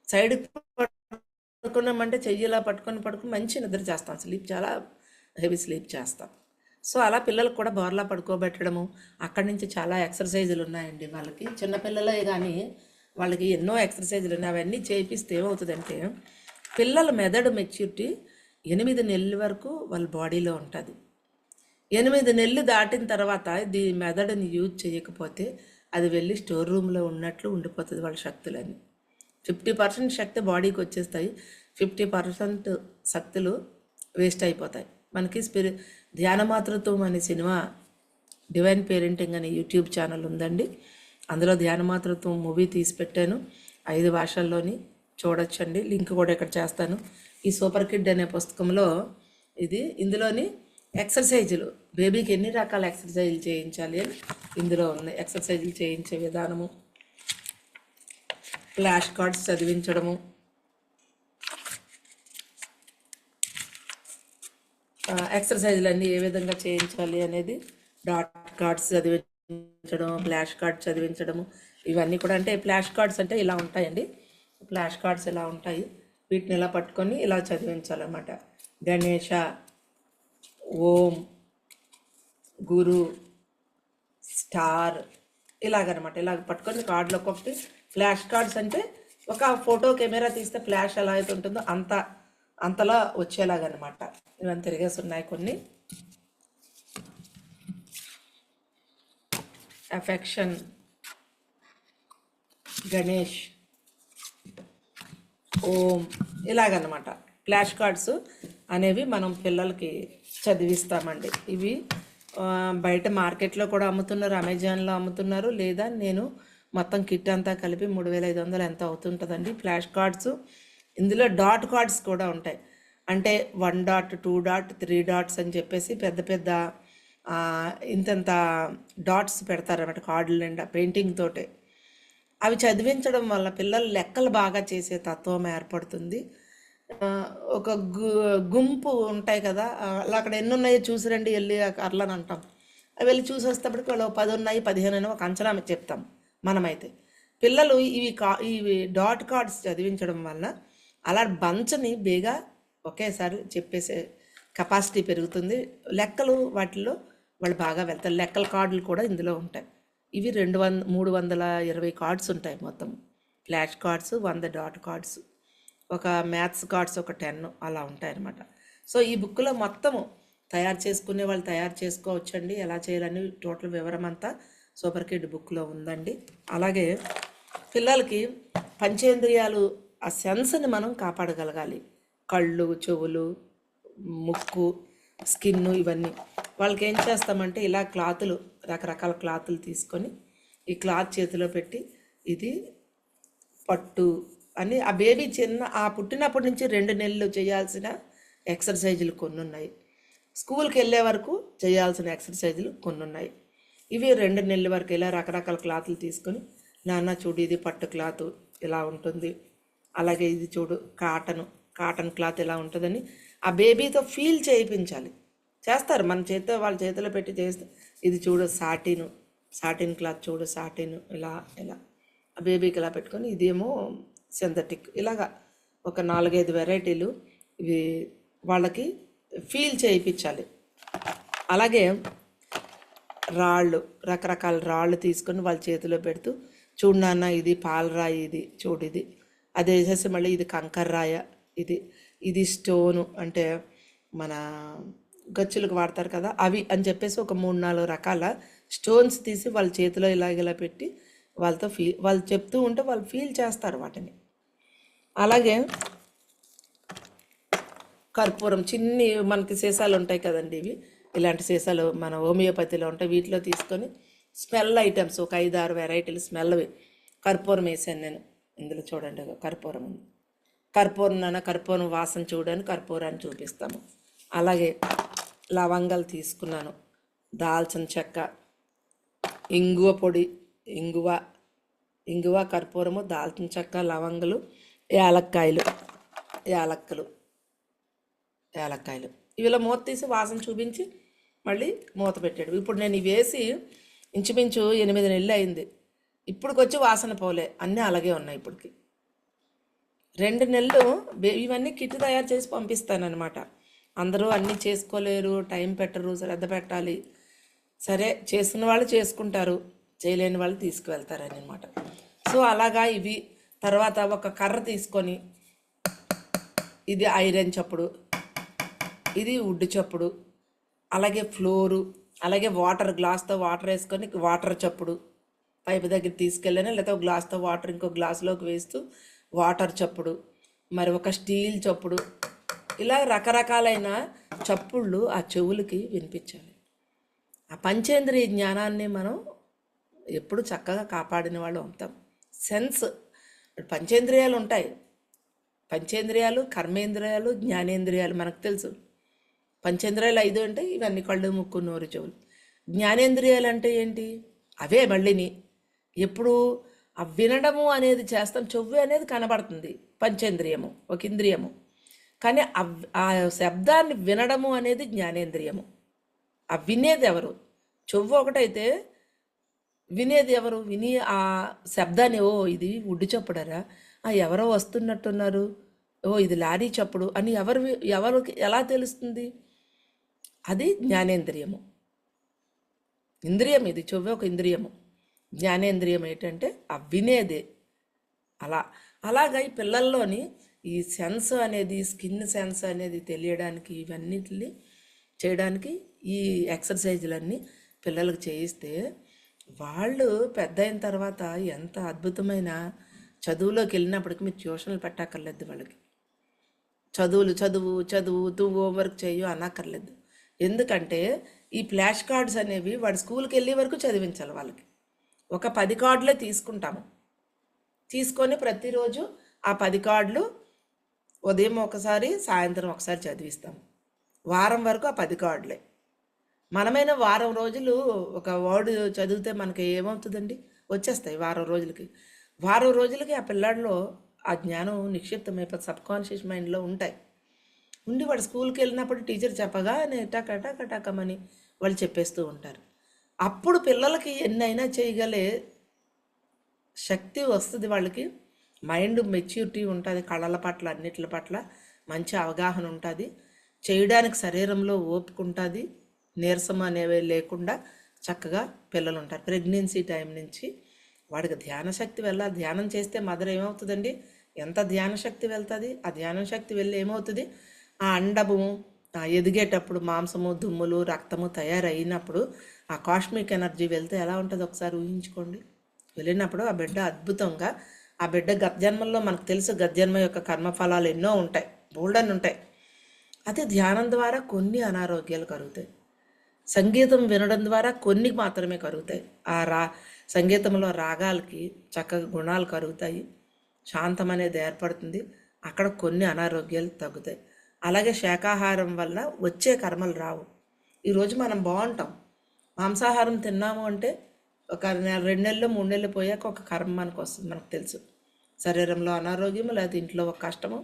సైడ్కి పడుకున్నామంటే చెయ్యిలా పట్టుకొని మంచి నిద్ర చేస్తాం, స్లీప్ చాలా హెవీ స్లీప్ చేస్తాం. సో అలా పిల్లలకు కూడా బోర్లా పడుకోబెట్టడము, అక్కడి నుంచి చాలా ఎక్సర్సైజులు ఉన్నాయండి వాళ్ళకి. చిన్నపిల్లలే కానీ వాళ్ళకి ఎన్నో ఎక్సర్సైజులు ఉన్నాయి. అవన్నీ చేయిస్తే ఏమవుతుందంటే పిల్లల మెదడు మెచ్యూరిటీ 8 నెలల వరకు వాళ్ళ బాడీలో ఉంటుంది. 8 నెలలు దాటిన తర్వాత మెదడుని యూజ్ చేయకపోతే అది వెళ్ళి స్టోర్ రూమ్లో ఉన్నట్లు ఉండిపోతుంది వాళ్ళ శక్తులన్నీ. 50% శక్తి బాడీకి వచ్చేస్తాయి, 50% శక్తులు వేస్ట్ అయిపోతాయి. మనకి ధ్యానమాతృత్వం అనే సినిమా, డివైన్ పేరెంటింగ్ అనే యూట్యూబ్ ఛానల్ ఉందండి. అందులో ధ్యానమాతృత్వం మూవీ తీసి పెట్టాను, 5 భాషల్లోని చూడొచ్చండి. లింక్ కూడా ఇక్కడ చేస్తాను. ఈ సూపర్ కిడ్ అనే పుస్తకంలో ఇందులోని ఎక్సర్సైజులు, బేబీకి ఎన్ని రకాల ఎక్సర్సైజులు చేయించాలి అని ఇందులో ఉన్నాయి. ఎక్సర్సైజులు చేయించే విధానము, ఫ్లాష్ కార్డ్స్ చదివించడము, ఎక్సర్సైజులు అన్నీ ఏ విధంగా చేయించాలి అనేది, డాట్ కార్డ్స్ చదివించడం, ఫ్లాష్ కార్డ్స్ చదివించడము, ఇవన్నీ కూడా. అంటే ఫ్లాష్ కార్డ్స్ అంటే ఇలా ఉంటాయండి, ఫ్లాష్ కార్డ్స్ ఇలా ఉంటాయి, వీటిని ఇలా పట్టుకొని ఇలా చదివించాలన్నమాట. గణేష, ఓం, గురు, స్టార్, ఇలాగనమాట. ఇలాగ పట్టుకొని కార్డులో ఒకటి. ఫ్లాష్ కార్డ్స్ అంటే ఒక ఫోటో కెమెరా తీస్తే ఫ్లాష్ ఎలా అయితే ఉంటుందో అంతలా వచ్చేలాగనమాట. ఇవన్నీ తిరిగేసి ఉన్నాయి కొన్ని. అఫెక్షన్, గణేష్, ఓం, ఇలాగన్నమాట ఫ్లాష్ కార్డ్స్ అనేవి మనం పిల్లలకి చదివిస్తామండి. ఇవి బయట మార్కెట్లో కూడా అమ్ముతున్నారు, అమెజాన్లో అమ్ముతున్నారు, లేదా నేను మొత్తం కిట్ అంతా కలిపి 3500 ఎంత అవుతుంటుందండి ఫ్లాష్ కార్డ్స్. ఇందులో డాట్ కార్డ్స్ కూడా ఉంటాయి. అంటే 1 డాట్, 2 డాట్, 3 డాట్స్ అని చెప్పేసి పెద్ద పెద్ద ఇంతంత డాట్స్ పెడతారన్నమాట కార్డుల నిండా పెయింటింగ్ తోటే. అవి చదివించడం వల్ల పిల్లలు లెక్కలు బాగా చేసే తత్వం ఏర్పడుతుంది. ఒక గుంపు ఉంటాయి కదా, అలా అక్కడ ఎన్ని ఉన్నాయో చూసిరండి వెళ్ళి అట్లని అంటాం. అవి వెళ్ళి చూసి వస్తేప్పటికి వాళ్ళు 10 ఉన్నాయి 15 అని ఒక అంచనా చెప్తాం మనమైతే. పిల్లలు ఇవి డాట్ కార్డ్స్ చదివించడం వల్ల అలా బంచని బేగా ఒకేసారి చెప్పేసే కెపాసిటీ పెరుగుతుంది. లెక్కలు వాటిల్లో వాళ్ళు బాగా వెళ్తారు. లెక్కల కార్డులు కూడా ఇందులో ఉంటాయి. ఇవి 320 కార్డ్స్ ఉంటాయి మొత్తం. ఫ్లాష్ కార్డ్స్ 100 డాట్ కార్డ్స్, ఒక మ్యాథ్స్ కార్డ్స్ ఒక 10 అలా ఉంటాయి అన్నమాట. సో ఈ బుక్లో మొత్తము తయారు చేసుకునే వాళ్ళు తయారు చేసుకోవచ్చండి. ఎలా చేయాలని టోటల్ వివరం అంతా సూపర్ కిడ్ బుక్లో ఉందండి. అలాగే పిల్లలకి పంచేంద్రియాలు ఆ సెన్స్ని మనం కాపాడగలగాలి. కళ్ళు, చెవులు, ముక్కు, స్కిన్, ఇవన్నీ వాళ్ళకి ఏం చేస్తామంటే ఇలా క్లాతులు, రకరకాల క్లాతులు తీసుకొని ఈ క్లాత్ చేతిలో పెట్టి ఇది పట్టు అని ఆ బేబీ ఆ పుట్టినప్పటి నుంచి 2 నెలలు చేయాల్సిన ఎక్సర్సైజులు కొన్ని ఉన్నాయి. స్కూల్కి వెళ్ళే వరకు చేయాల్సిన ఎక్సర్సైజులు కొన్ని ఉన్నాయి. ఇవి 2 నెలల వరకు ఇలా రకరకాల క్లాతులు తీసుకొని, నాన్న చూడు ఇది పట్టు క్లాత్ ఇలా ఉంటుంది, అలాగే ఇది చూడు కాటన్ క్లాత్ ఇలా ఉంటుందని ఆ బేబీతో ఫీల్ చేయించాలి. చేస్తారు మన చేతితో, వాళ్ళ చేతిలో పెట్టి చేస్తే ఇది చూడు సాటిన్ క్లాత్ చూడు, సాటిన్ ఇలా ఇలా ఆ బేబీకి ఇలా పెట్టుకొని, ఇదేమో సింథటిక్, ఇలాగా ఒక 4-5 వెరైటీలు ఇవి వాళ్ళకి ఫీల్ చేయించాలి. అలాగే రకరకాల రాళ్ళు తీసుకొని వాళ్ళ చేతిలో పెడుతూ, చూడు నాన్న ఇది పాలరాయి, ఇది చూడు ఇది, అది వేసేసి మళ్ళీ ఇది కంకర్రాయ, ఇది స్టోను అంటే మన గచ్చులకు వాడతారు కదా అవి అని చెప్పేసి ఒక 3-4 రకాల స్టోన్స్ తీసి వాళ్ళ చేతిలో ఇలా పెట్టి వాళ్ళు చెప్తూ ఉంటే వాళ్ళు ఫీల్ చేస్తారు వాటిని. అలాగే కర్పూరం, చిన్ని మనకి సీసాలు ఉంటాయి కదండి, ఇలాంటి సీసాలు మన హోమియోపతిలో ఉంటాయి. వీటిలో తీసుకొని స్మెల్ ఐటమ్స్ ఒక 5-6 వెరైటీలు స్మెల్వి కర్పూరం వేసాను నేను ఇందులో. చూడండి కర్పూరం ఉంది, కర్పూరం వాసన చూడని కర్పూరాన్ని చూపిస్తాము. అలాగే లవంగాలు తీసుకున్నాను, దాల్చిన చెక్క, ఇంగువ పొడి, ఇంగువ, కర్పూరము, దాల్చిన చెక్క, లవంగలు, యాలక్కాయలు ఇవిలా మూత తీసి వాసన చూపించి మళ్ళీ మూత పెట్టాడు. ఇప్పుడు నేను ఇవి వేసి ఇంచుమించు 8 నెలలు అయింది. ఇప్పటికొచ్చి వాసన పోలే, అన్నీ అలాగే ఉన్నాయి. ఇప్పటికి 2 నెలలు ఇవన్నీ కిట్ తయారు చేసి పంపిస్తానన్నమాట. అందరూ అన్నీ చేసుకోలేరు, టైం పెట్టరు, శ్రద్ధ పెట్టాలి. సరే చేసుకున్న వాళ్ళు చేసుకుంటారు, చేయలేని వాళ్ళు తీసుకువెళ్తారని అనమాట. సో అలాగా ఇవి. తర్వాత ఒక కర్ర తీసుకొని, ఇది ఐరన్ చప్పుడు, ఇది వుడ్ చప్పుడు, అలాగే ఫ్లోరు, అలాగే గ్లాస్తో వాటర్ వేసుకొని వాటర్ చప్పుడు పైపు దగ్గర తీసుకెళ్ళాను, లేకపోతే ఒక గ్లాస్తో వాటర్ ఇంకో గ్లాసులోకి వేస్తూ వాటర్ చప్పుడు, మరి ఒక స్టీల్ చప్పుడు, ఇలా రకరకాలైన చప్పుళ్ళు ఆ చెవులకి వినిపించాలి. ఆ పంచేంద్రియ జ్ఞానాన్ని మనం ఎప్పుడు చక్కగా కాపాడిన వాళ్ళు అవుతాం. సెన్స్, పంచేంద్రియాలు ఉంటాయి. పంచేంద్రియాలు, కర్మేంద్రియాలు, జ్ఞానేంద్రియాలు మనకు తెలుసు. పంచేంద్రియాలు 5 అంటే ఇవన్నీ కళ్ళు, ముక్కు, నోరు, చెవులు. జ్ఞానేంద్రియాలు అంటే ఏంటి? అవే మళ్ళీని ఎప్పుడు ఆ వినడము అనేది చేస్తాం. చెవు అనేది కనబడుతుంది, పంచేంద్రియము, ఒక ఇంద్రియము. కానీ ఆ శబ్దాన్ని వినడము అనేది జ్ఞానేంద్రియము. ఆ వినేది ఎవరు? చెవు ఒకటైతే వినేది ఎవరు? విని ఆ శబ్దాన్ని, ఓ ఇది వుడ్డు చప్పుడరా, ఎవరో వస్తున్నట్టున్నారు, ఓ ఇది లారీ చప్పుడు అని ఎవరికి ఎలా తెలుస్తుంది? అది జ్ఞానేంద్రియము. ఇంద్రియం ఇది, చెవు ఒక ఇంద్రియము. జ్ఞానేంద్రియం ఏంటంటే ఆ వినేదే. అలాగా ఈ పిల్లల్లోని ఈ సెన్స్ అనేది, స్కిన్ సెన్స్ అనేది తెలియడానికి, ఇవన్నిటిని చేయడానికి ఈ ఎక్సర్సైజులన్నీ పిల్లలకు చేయిస్తే వాళ్ళు పెద్ద అయిన తర్వాత ఎంత అద్భుతమైన చదువులోకి వెళ్ళినప్పటికీ మీరు ట్యూషన్లు పెట్టక్కర్లేదు వాళ్ళకి. చదువు నువ్వు హోంవర్క్ చేయు అనక్కర్లేదు. ఎందుకంటే ఈ ఫ్లాష్ కార్డ్స్ అనేవి వాడు స్కూల్కి వెళ్ళే వరకు చదివించాలి వాళ్ళకి. ఒక 10 కార్డులే తీసుకుంటాము. తీసుకొని ప్రతిరోజు ఆ 10 కార్డులు ఉదయం ఒకసారి సాయంత్రం ఒకసారి చదివిస్తాము. వారం వరకు ఆ 10 కార్డులే. మనమైనా వారం రోజులు ఒక వర్డ్ చదివితే మనకి ఏమవుతుందండి, వచ్చేస్తాయి వారం రోజులకి ఆ పిల్లాడిలో ఆ జ్ఞానం నిక్షిప్తమైపోయి సబ్కాన్షియస్ మైండ్లో ఉంటాయి. ఉండి వాడు స్కూల్కి వెళ్ళినప్పుడు టీచర్ చెప్పగానే టకమని వాళ్ళు చెప్పేస్తూ ఉంటారు. అప్పుడు పిల్లలకి ఎన్నైనా చేయగలే శక్తి వస్తుంది. వాళ్ళకి మైండ్ మెచ్యూరిటీ ఉంటుంది, కళల పట్ల అన్నిటి పట్ల మంచి అవగాహన ఉంటుంది, చేయడానికి శరీరంలో ఓపిక ఉంటుంది, నీరసం అనేవి లేకుండా చక్కగా పిల్లలు ఉంటారు. ప్రెగ్నెన్సీ టైం నుంచి వాడికి ధ్యాన శక్తి వెళ్ళాలి. ధ్యానం చేస్తే మదర్ ఏమవుతుందండి, ఎంత ధ్యాన శక్తి వెళ్తుంది. ఆ ధ్యాన శక్తి వెళ్ళి ఏమవుతుంది, ఆ అండము ఎదిగేటప్పుడు మాంసము దుమ్ములు రక్తము తయారైనప్పుడు ఆ కాస్మిక్ ఎనర్జీ వెళ్తే ఎలా ఉంటుందో ఒకసారి ఊహించుకోండి. వెళ్ళినప్పుడు ఆ బిడ్డ అద్భుతంగా, ఆ బిడ్డ గత జన్మల్లో మనకు తెలుసు గత జన్మ యొక్క కర్మఫలాలు ఎన్నో ఉంటాయి, బోల్డన్ ఉంటాయి. అదే ధ్యానం ద్వారా కొన్ని అనారోగ్యాలు కలుగుతాయి. సంగీతం వినడం ద్వారా కొన్ని మాత్రమే కలుగుతాయి. సంగీతంలో రాగాలకి చక్కగా గుణాలు కలుగుతాయి, శాంతం అనేది ఏర్పడుతుంది, అక్కడ కొన్ని అనారోగ్యాలు తగ్గుతాయి. అలాగే శాకాహారం వల్ల వచ్చే కర్మలు రావు. ఈరోజు మనం బాగుంటాం, మాంసాహారం తిన్నాము అంటే ఒక 2 నెలలు 3 నెలలు పోయాక ఒక కర్మ మనకు వస్తుంది. మనకు తెలుసు శరీరంలో అనారోగ్యము లేదా ఇంట్లో ఒక కష్టము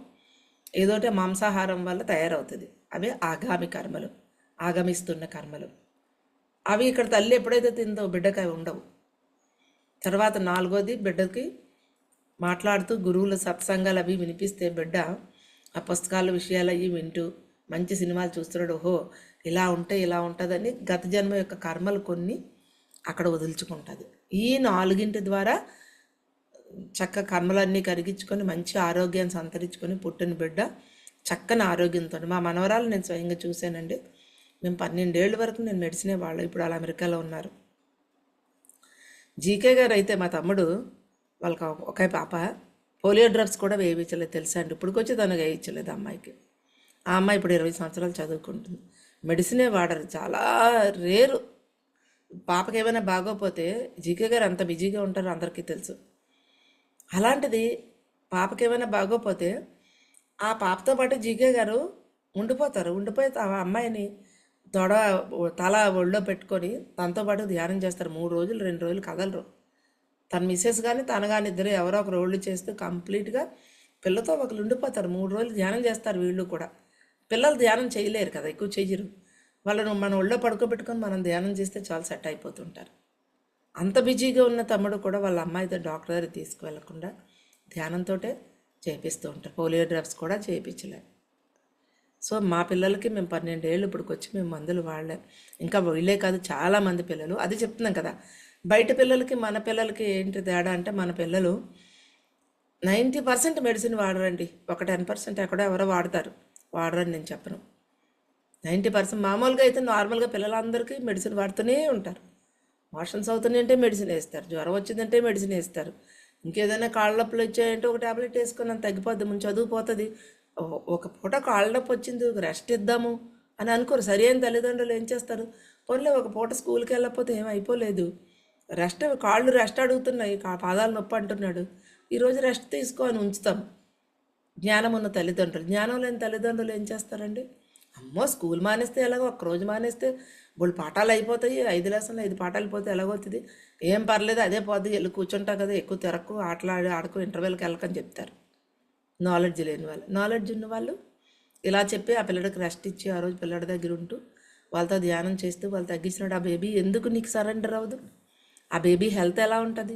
ఏదోటే మాంసాహారం వల్ల తయారవుతుంది. అవే ఆగామి కర్మలు, ఆగమిస్తున్న కర్మలు. అవి ఇక్కడ తల్లి ఎప్పుడైతే తిందో బిడ్డకి అవి ఉండవు. తర్వాత 4వది, బిడ్డకి మాట్లాడుతూ గురువుల సత్సంగాలు అవి వినిపిస్తే బిడ్డ ఆ పుస్తకాల విషయాలు అవి వింటూ మంచి సినిమాలు చూస్తున్నాడు. ఓహో ఇలా ఉంటే ఇలా ఉంటుందని గత జన్మ యొక్క కర్మలు కొన్ని అక్కడ వదులుచుకుంటుంది. ఈ 4 ద్వారా చక్క కర్మలన్నీ కరిగించుకొని మంచి ఆరోగ్యాన్ని సంతరించుకొని పుట్టిన బిడ్డ చక్కని ఆరోగ్యంతో. మా మనవరాలు నేను స్వయంగా చూశానండి. మేము 12 ఏళ్ళ వరకు నేను మెడిసినే వాళ్ళు, ఇప్పుడు వాళ్ళు అమెరికాలో ఉన్నారు. జీకే గారు అయితే మా తమ్ముడు వాళ్ళకి ఒకే పాప, పోలియో డ్రాప్స్ కూడా వేయించలేదు తెలుసా అండి. ఇప్పటికొచ్చి తనకు వేయించలేదు అమ్మాయికి. ఆ అమ్మాయి ఇప్పుడు 20 సంవత్సరాలు చదువుకుంటుంది, మెడిసినే వాడరు, చాలా రేరు. పాపకి ఏమైనా బాగోపోతే జీకే గారు అంత బిజీగా ఉంటారో అందరికీ తెలుసు. అలాంటిది పాపకి ఏమైనా బాగోపోతే ఆ పాపతో పాటు జీకే గారు ఉండిపోయి ఆ అమ్మాయిని తల ఒళ్ళో పెట్టుకొని తనతో పాటు ధ్యానం చేస్తారు. 3 రోజులు 2 రోజులు కదలరు. తన మిస్సెస్ కానీ తను కానీ ఇద్దరు ఎవరో ఒకరు ఓళ్ళు చేస్తూ కంప్లీట్గా పిల్లతో ఒకరు ఉండిపోతారు. 3 రోజులు ధ్యానం చేస్తారు. వీళ్ళు కూడా పిల్లలు ధ్యానం చేయలేరు కదా, ఎక్కువ చెయ్యరు. వాళ్ళను మన ఒళ్ళో పడుకోబెట్టుకొని మనం ధ్యానం చేస్తే చాలా సెట్ అయిపోతుంటారు. అంత బిజీగా ఉన్న తమ్ముడు కూడా వాళ్ళ అమ్మాయితో డాక్టర్ దగ్గర తీసుకువెళ్ళకుండా ధ్యానంతో చేపిస్తూ ఉంటారు. పోలియో డ్రాప్స్ కూడా చేయించలే. సో మా పిల్లలకి మేము 12 ఏళ్ళు ఇప్పటికొచ్చి మేము మందులు వాడలేం. ఇంకా వీళ్ళే కాదు చాలామంది పిల్లలు, అది చెప్తున్నాం కదా. బయట పిల్లలకి మన పిల్లలకి ఏంటి తేడా అంటే, మన పిల్లలు 90% మెడిసిన్ వాడరండి. ఒక 10% ఎక్కడో ఎవరో వాడరని నేను చెప్పను. 90% మామూలుగా అయితే నార్మల్గా పిల్లలందరికీ మెడిసిన్ వాడుతూనే ఉంటారు. మోషన్స్ అవుతున్నాయంటే మెడిసిన్ వేస్తారు, జ్వరం వచ్చిందంటే మెడిసిన్ వేస్తారు, ఇంకేదైనా కాళ్ళ నొప్పులు వచ్చాయంటే ఒక ట్యాబ్లెట్ వేసుకొని అంత తగ్గిపోద్ది, ముందు చదువుపోతుంది. ఒక పూట కాళ్ళ నొప్పి వచ్చింది రెస్ట్ ఇద్దాము అని అనుకోరు. సరి అయిన తల్లిదండ్రులు ఏం చేస్తారు, పోన్లే ఒక పూట స్కూల్కి వెళ్ళకపోతే ఏం అయిపోలేదు, కాళ్ళు రెస్ట్ అడుగుతున్నాయి, పాదాలు నొప్పి అంటున్నాడు, ఈరోజు రెస్ట్ తీసుకో అని ఉంచుతాం. జ్ఞానం ఉన్న తల్లిదండ్రులు. జ్ఞానం లేని తల్లిదండ్రులు ఏం చేస్తారండి, అమ్మో స్కూల్ మానేస్తే ఎలాగో, ఒక్కరోజు మానేస్తే వాళ్ళు పాఠాలు అయిపోతాయి, 5 లెసన్లు 5 పాఠాలు పోతే ఎలాగవుతుంది, ఏం పర్లేదు అదే పోద్ది, వెళ్ళి కూర్చుంటా కదా, ఎక్కువ తిరక్కు, ఆడుకో, ఇంటర్వెల్కి వెళ్ళకని చెప్తారు. నాలెడ్జ్ లేని వాళ్ళు. నాలెడ్జ్ ఉన్న వాళ్ళు ఇలా చెప్పి ఆ పిల్లడికి రెస్ట్ ఇచ్చి ఆ రోజు పిల్లడి దగ్గర ఉంటూ వాళ్ళతో ధ్యానం చేస్తూ వాళ్ళు తగ్గించినాడు. ఆ బేబీ ఎందుకు నీకు సరెండర్ అవ్వదు, ఆ బేబీ హెల్త్ ఎలా ఉంటుంది.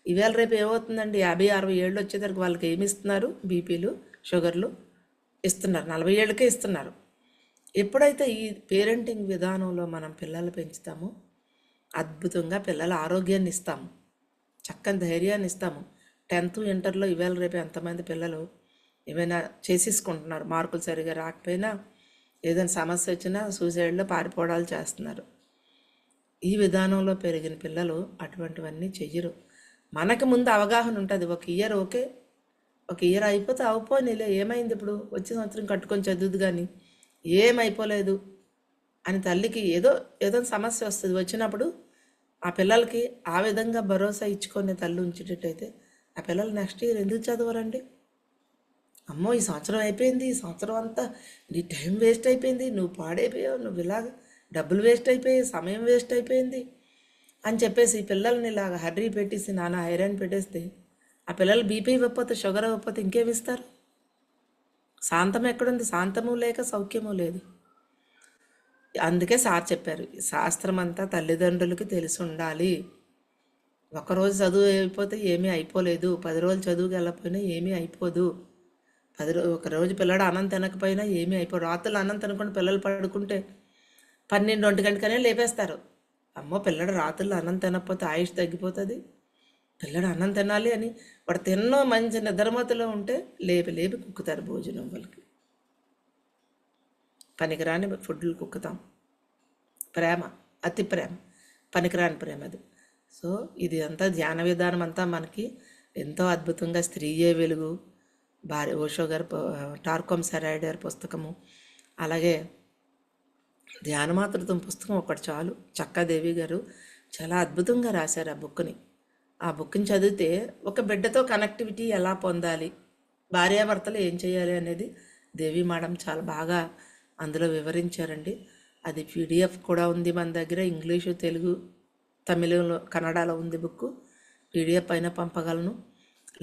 ఇవాళ రేపు ఏమవుతుందండి, 50-60 ఏళ్ళు వచ్చేసరికి వాళ్ళకి ఏమి ఇస్తున్నారు, బీపీలు షుగర్లు ఇస్తున్నారు, 40 ఏళ్ళకే ఇస్తున్నారు. ఎప్పుడైతే ఈ పేరెంటింగ్ విధానంలో మనం పిల్లలు పెంచుతామో అద్భుతంగా పిల్లల ఆరోగ్యాన్ని ఇస్తాము, చక్కని ధైర్యాన్ని ఇస్తాము. 10th ఇంటర్లో ఇవాళ రేపు ఎంతమంది పిల్లలు ఏమైనా చేసేసుకుంటున్నారు, మార్కులు సరిగా రాకపోయినా ఏదైనా సమస్య వచ్చినా సూసైడ్లో పారిపోవడాలు చేస్తున్నారు. ఈ విధానంలో పెరిగిన పిల్లలు అటువంటివన్నీ చెయ్యరు. మనకు ముందు అవగాహన ఉంటుంది. ఒక ఇయర్ ఓకే, ఒక ఇయర్ అయిపోతే అయిపోయినలే, ఏమైంది ఇప్పుడు, వచ్చే సంవత్సరం కట్టుకొని చదువుదు కానీ ఏమైపోలేదు అని తల్లికి ఏదో ఏదో సమస్య వస్తుంది. వచ్చినప్పుడు ఆ పిల్లలకి ఆ విధంగా భరోసా ఇచ్చుకొని తల్లి ఉంచేటట్టయితే ఆ పిల్లలు నెక్స్ట్ ఇయర్ ఎందుకు చదవరండి? అమ్మో ఈ సంవత్సరం అయిపోయింది, ఈ సంవత్సరం అంతా నీ టైం వేస్ట్ అయిపోయింది, నువ్వు పాడైపోయావు, నువ్వు ఇలాగ డబ్బులు వేస్ట్ అయిపోయాయి, సమయం వేస్ట్ అయిపోయింది అని చెప్పేసి పిల్లల్ని ఇలాగ హర్రీ పెట్టేసి నానా హైరాన్ పెట్టేస్తే ఆ పిల్లలు బీపీ ఇవ్వకపోతే, షుగర్ ఇవ్వకపోతే ఇంకేమి ఇస్తారు? శాంతం ఎక్కడుంది? శాంతము లేక సౌఖ్యము లేదు. అందుకే సార్ చెప్పారు, శాస్త్రం అంతా తల్లిదండ్రులకి తెలిసి ఉండాలి. ఒకరోజు చదువు అయిపోతే ఏమీ అయిపోలేదు, 10 రోజులు చదువుకి వెళ్ళకపోయినా ఏమీ అయిపోదు, ఒక రోజు పిల్లడు అన్నం తినకపోయినా ఏమీ అయిపోదు. రాత్రులు అన్నం తినకుండా పిల్లలు పడుకుంటే 12-1 గంటకనే లేపేస్తారు. అమ్మో పిల్లడు రాత్రులు అన్నం తినకపోతే ఆయుష్ తగ్గిపోతుంది, పిల్లడు అన్నం తినాలి అని వాడు తిన్నో మంచి నిద్రమతలో ఉంటే లేపి లేపి కుక్కుతారు భోజనం. వాళ్ళకి పనికిరాని ఫుడ్లు కుక్కుతాం. ప్రేమ, అతి ప్రేమ, పనికిరాని ప్రేమ అది. సో ఇది అంతా ధ్యాన విధానం అంతా మనకి ఎంతో అద్భుతంగా స్త్రీయే వెలుగు, ఓషో గారు టార్కోమ్ సెరైడర్ పుస్తకము, అలాగే ధ్యానమాతృత్వం పుస్తకం ఒకటి చాలు. చక్కాదేవి గారు చాలా అద్భుతంగా రాశారు ఆ బుక్ని. ఆ బుక్ని చదివితే ఒక బిడ్డతో కనెక్టివిటీ ఎలా పొందాలి, భార్యాభర్తలు ఏం చేయాలి అనేది దేవి మేడం చాలా బాగా అందులో వివరించారండి. అది పీడిఎఫ్ కూడా ఉంది మన దగ్గర, ఇంగ్లీషు, తెలుగు, తమిళంలో, కన్నడలో ఉంది బుక్. పీడిఎఫ్ అయినా పంపగలను,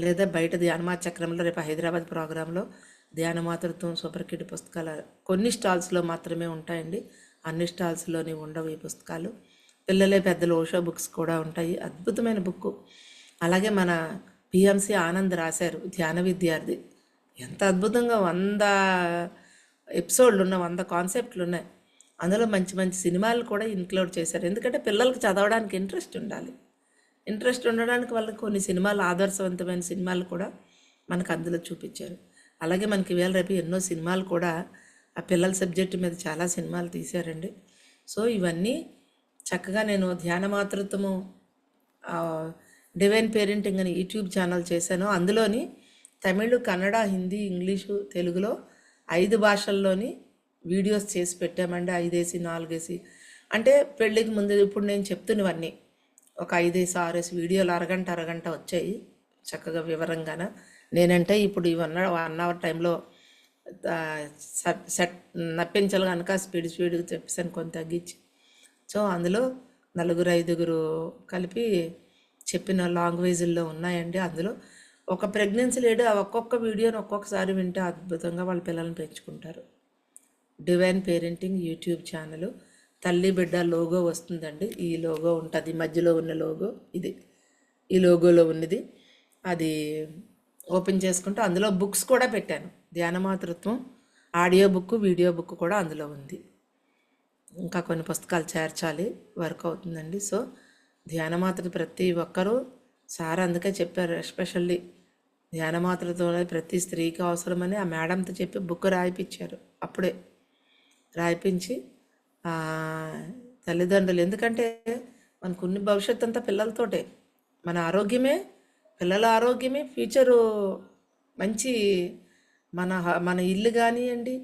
లేదా బయట ధ్యానమాచక్రంలో రేపు హైదరాబాద్ ప్రోగ్రాంలో ధ్యానమాతృత్వం సూపర్ కిడ్ పుస్తకాలు కొన్ని స్టాల్స్లో మాత్రమే ఉంటాయండి, అన్ని స్టాల్స్లోని ఉండవు ఈ పుస్తకాలు. పిల్లలే పెద్దలు ఓషో బుక్స్ కూడా ఉంటాయి, అద్భుతమైన బుక్. అలాగే మన పిఎంసి ఆనంద్ రాశారు ధ్యాన విద్యార్థి, ఎంత అద్భుతంగా 100 ఎపిసోడ్లు ఉన్నాయి, 100 కాన్సెప్ట్లు ఉన్నాయి. అందులో మంచి మంచి సినిమాలు కూడా ఇంక్లూడ్ చేశారు. ఎందుకంటే పిల్లలకి చదవడానికి ఇంట్రెస్ట్ ఉండాలి. ఇంట్రెస్ట్ ఉండడానికి వాళ్ళకి కొన్ని సినిమాలు, ఆదర్శవంతమైన సినిమాలు కూడా మనకు అందులో చూపించారు. అలాగే మనకి ఇవాళ రేపు ఎన్నో సినిమాలు కూడా ఆ పిల్లల సబ్జెక్టు మీద చాలా సినిమాలు తీశారండి. సో ఇవన్నీ చక్కగా నేను ధ్యాన మాతృత్వము డివైన్ పేరెంటింగ్ అని యూట్యూబ్ ఛానల్ చేశాను. అందులోని తమిళ్, కన్నడ, హిందీ, ఇంగ్లీషు, తెలుగులో 5 భాషల్లోని వీడియోస్ చేసి పెట్టామండి. 5 4 అంటే పెళ్ళికి ముందు ఇప్పుడు నేను చెప్తున్నవన్నీ ఒక 5 6 వీడియోలు అరగంట వచ్చాయి చక్కగా వివరంగాన. నేనంటే ఇప్పుడు ఇవన్నీ 1 అవర్ టైంలో సెట్ నప్పించాలి కనుక స్పీడ్గా చెప్పేసాను, కొంత తగ్గించి. సో అందులో 4-5 కలిపి చెప్పిన లాంగ్వేజ్ల్లో ఉన్నాయండి. అందులో ఒక ప్రెగ్నెన్సీ లేడీ ఒక్కొక్క వీడియోని ఒక్కొక్కసారి వింటే అద్భుతంగా వాళ్ళ పిల్లల్ని పెంచుకుంటారు. డివైన్ పేరెంటింగ్ యూట్యూబ్ ఛానల్, తల్లి బిడ్డ లోగో వస్తుందండి. ఈ లోగో ఉంటుంది, మధ్యలో ఉన్న లోగో ఇది, ఈ లోగోలో ఉన్నది. అది ఓపెన్ చేసుకుంటే అందులో బుక్స్ కూడా పెట్టాను. ధ్యానమాతృత్వం ఆడియో బుక్, వీడియో బుక్ కూడా అందులో ఉంది. ఇంకా కొన్ని పుస్తకాలు చేర్చాలి, వర్క్ అవుతుందండి. సో ధ్యానమాతృ ప్రతి ఒక్కరూ సార్ అందుకే చెప్పారు, ఎస్పెషల్లీ ధ్యానమాతృత్వం ప్రతి స్త్రీకి అవసరమని ఆ మేడంతో చెప్పి బుక్ రాయిపించారు. అప్పుడే రాయిపించి తల్లిదండ్రులు, ఎందుకంటే మనకున్న భవిష్యత్తు అంతా పిల్లలతోటే, మన ఆరోగ్యమే, పిల్లల ఆరోగ్యమే ఫ్యూచరు. మంచి మన ఇల్లు కానివ్వండి,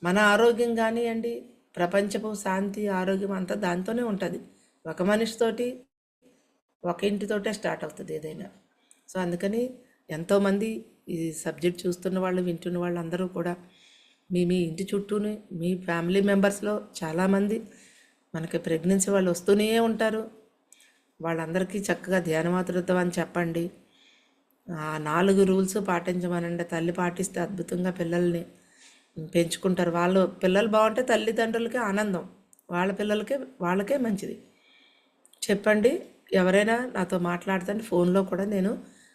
మన ఆరోగ్యం కానివ్వండి, ప్రపంచపు శాంతి, ఆరోగ్యం అంతా దాంతోనే ఉంటుంది. ఒక మనిషితోటి, ఒక ఇంటితోటే స్టార్ట్ అవుతుంది ఏదైనా. సో అందుకని ఎంతోమంది ఈ సబ్జెక్ట్ చూస్తున్న వాళ్ళు, వింటున్న వాళ్ళు అందరూ కూడా మీ ఇంటి చుట్టూనే, మీ ఫ్యామిలీ మెంబర్స్లో చాలామంది మనకి ప్రెగ్నెన్సీ వాళ్ళు వస్తూనే ఉంటారు. వాళ్ళందరికీ చక్కగా ధ్యానమాతృత్వం అని చెప్పండి. 4 రూల్స్ పాటించమనండి. తల్లి పాటిస్తే అద్భుతంగా పిల్లల్ని పెంచుకుంటారు. వాళ్ళు పిల్లలు బాగుంటే తల్లిదండ్రులకే ఆనందం, వాళ్ళ పిల్లలకే వాళ్ళకే మంచిది. చెప్పండి, ఎవరైనా నాతో మాట్లాడుతుంటే ఫోన్లో కూడా నేను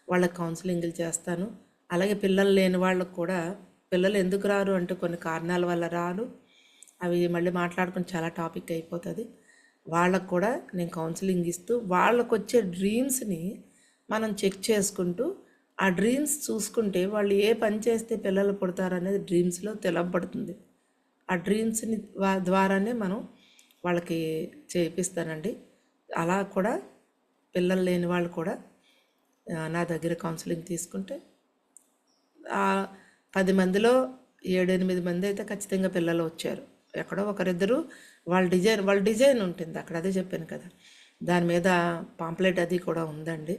వాళ్ళకి కౌన్సిలింగ్లు చేస్తాను. అలాగే పిల్లలు లేని వాళ్ళకు కూడా, పిల్లలు ఎందుకు రారు అంటే కొన్ని కారణాల వల్ల రారు, అవి మళ్ళీ మాట్లాడుకుని చాలా టాపిక్ అయిపోతుంది. వాళ్ళకు కూడా నేను కౌన్సిలింగ్ ఇస్తూ వాళ్ళకు వచ్చే డ్రీమ్స్ని మనం చెక్ చేసుకుంటూ, ఆ డ్రీమ్స్ చూసుకుంటే వాళ్ళు ఏ పని చేస్తే పిల్లలు పుడతారు అనేది డ్రీమ్స్లో తెలపబడుతుంది. ఆ డ్రీమ్స్ని ద్వారానే మనం వాళ్ళకి చేపిస్తానండి. అలా కూడా పిల్లలు లేని వాళ్ళు కూడా నా దగ్గర కౌన్సిలింగ్ తీసుకుంటే ఆ 10 మందిలో 7-8 మంది అయితే ఖచ్చితంగా పిల్లలు వచ్చారు. ఎక్కడో ఒకరిద్దరు వాళ్ళ డిజైన్ ఉంటుంది అక్కడ, అదే చెప్పాను కదా. దాని మీద పాంప్లెట్ అది కూడా ఉందండి.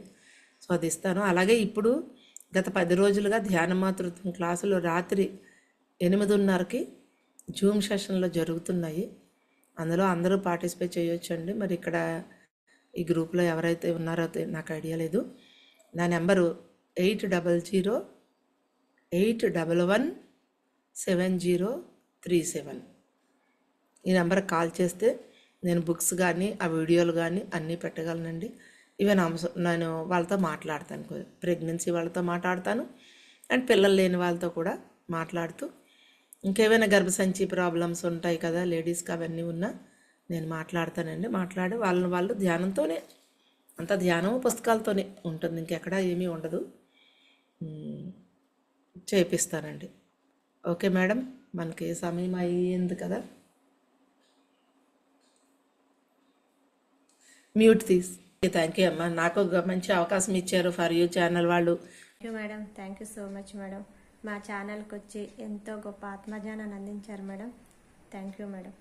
సో అది ఇస్తాను. అలాగే ఇప్పుడు గత 10 రోజులుగా ధ్యాన మాతృత్వం క్లాసులు రాత్రి 8:30కి జూమ్ సెషన్లో జరుగుతున్నాయి. అందులో అందరూ పార్టిసిపేట్ చేయొచ్చండి. మరి ఇక్కడ ఈ గ్రూప్లో ఎవరైతే ఉన్నారో నాకు ఐడియా లేదు. నా నెంబరు 8008117037. ఈ నెంబర్కి కాల్ చేస్తే నేను బుక్స్ కానీ ఆ వీడియోలు కానీ అన్నీ పెట్టగలనండి. ఈవెన్ నేను వాళ్ళతో మాట్లాడతాను, ప్రెగ్నెన్సీ వాళ్ళతో మాట్లాడతాను అండ్ పిల్లలు లేని వాళ్ళతో కూడా మాట్లాడుతూ, ఇంకేమైనా గర్భసంచి ప్రాబ్లమ్స్ ఉంటాయి కదా లేడీస్కి, అవన్నీ ఉన్నా నేను మాట్లాడతానండి. మాట్లాడి వాళ్ళు ధ్యానంతోనే, అంత ధ్యానం పుస్తకాలతోనే ఉంటుంది, ఇంకెక్కడా ఏమీ ఉండదు. చేపిస్తానండి. ఓకే మేడం, మనకి సమయం అయ్యింది కదా. మ్యూట్ తీసి. థ్యాంక్ యూ అమ్మా, నాకు ఒక మంచి అవకాశం ఇచ్చారు ఫర్ యూ ఛానల్ వాళ్ళు. Thank you madam, thank you so much madam. మా ఛానల్కి వచ్చి ఎంతో గొప్ప ఆత్మజ్ఞానాన్ని అందించారు మేడం. Thank you madam.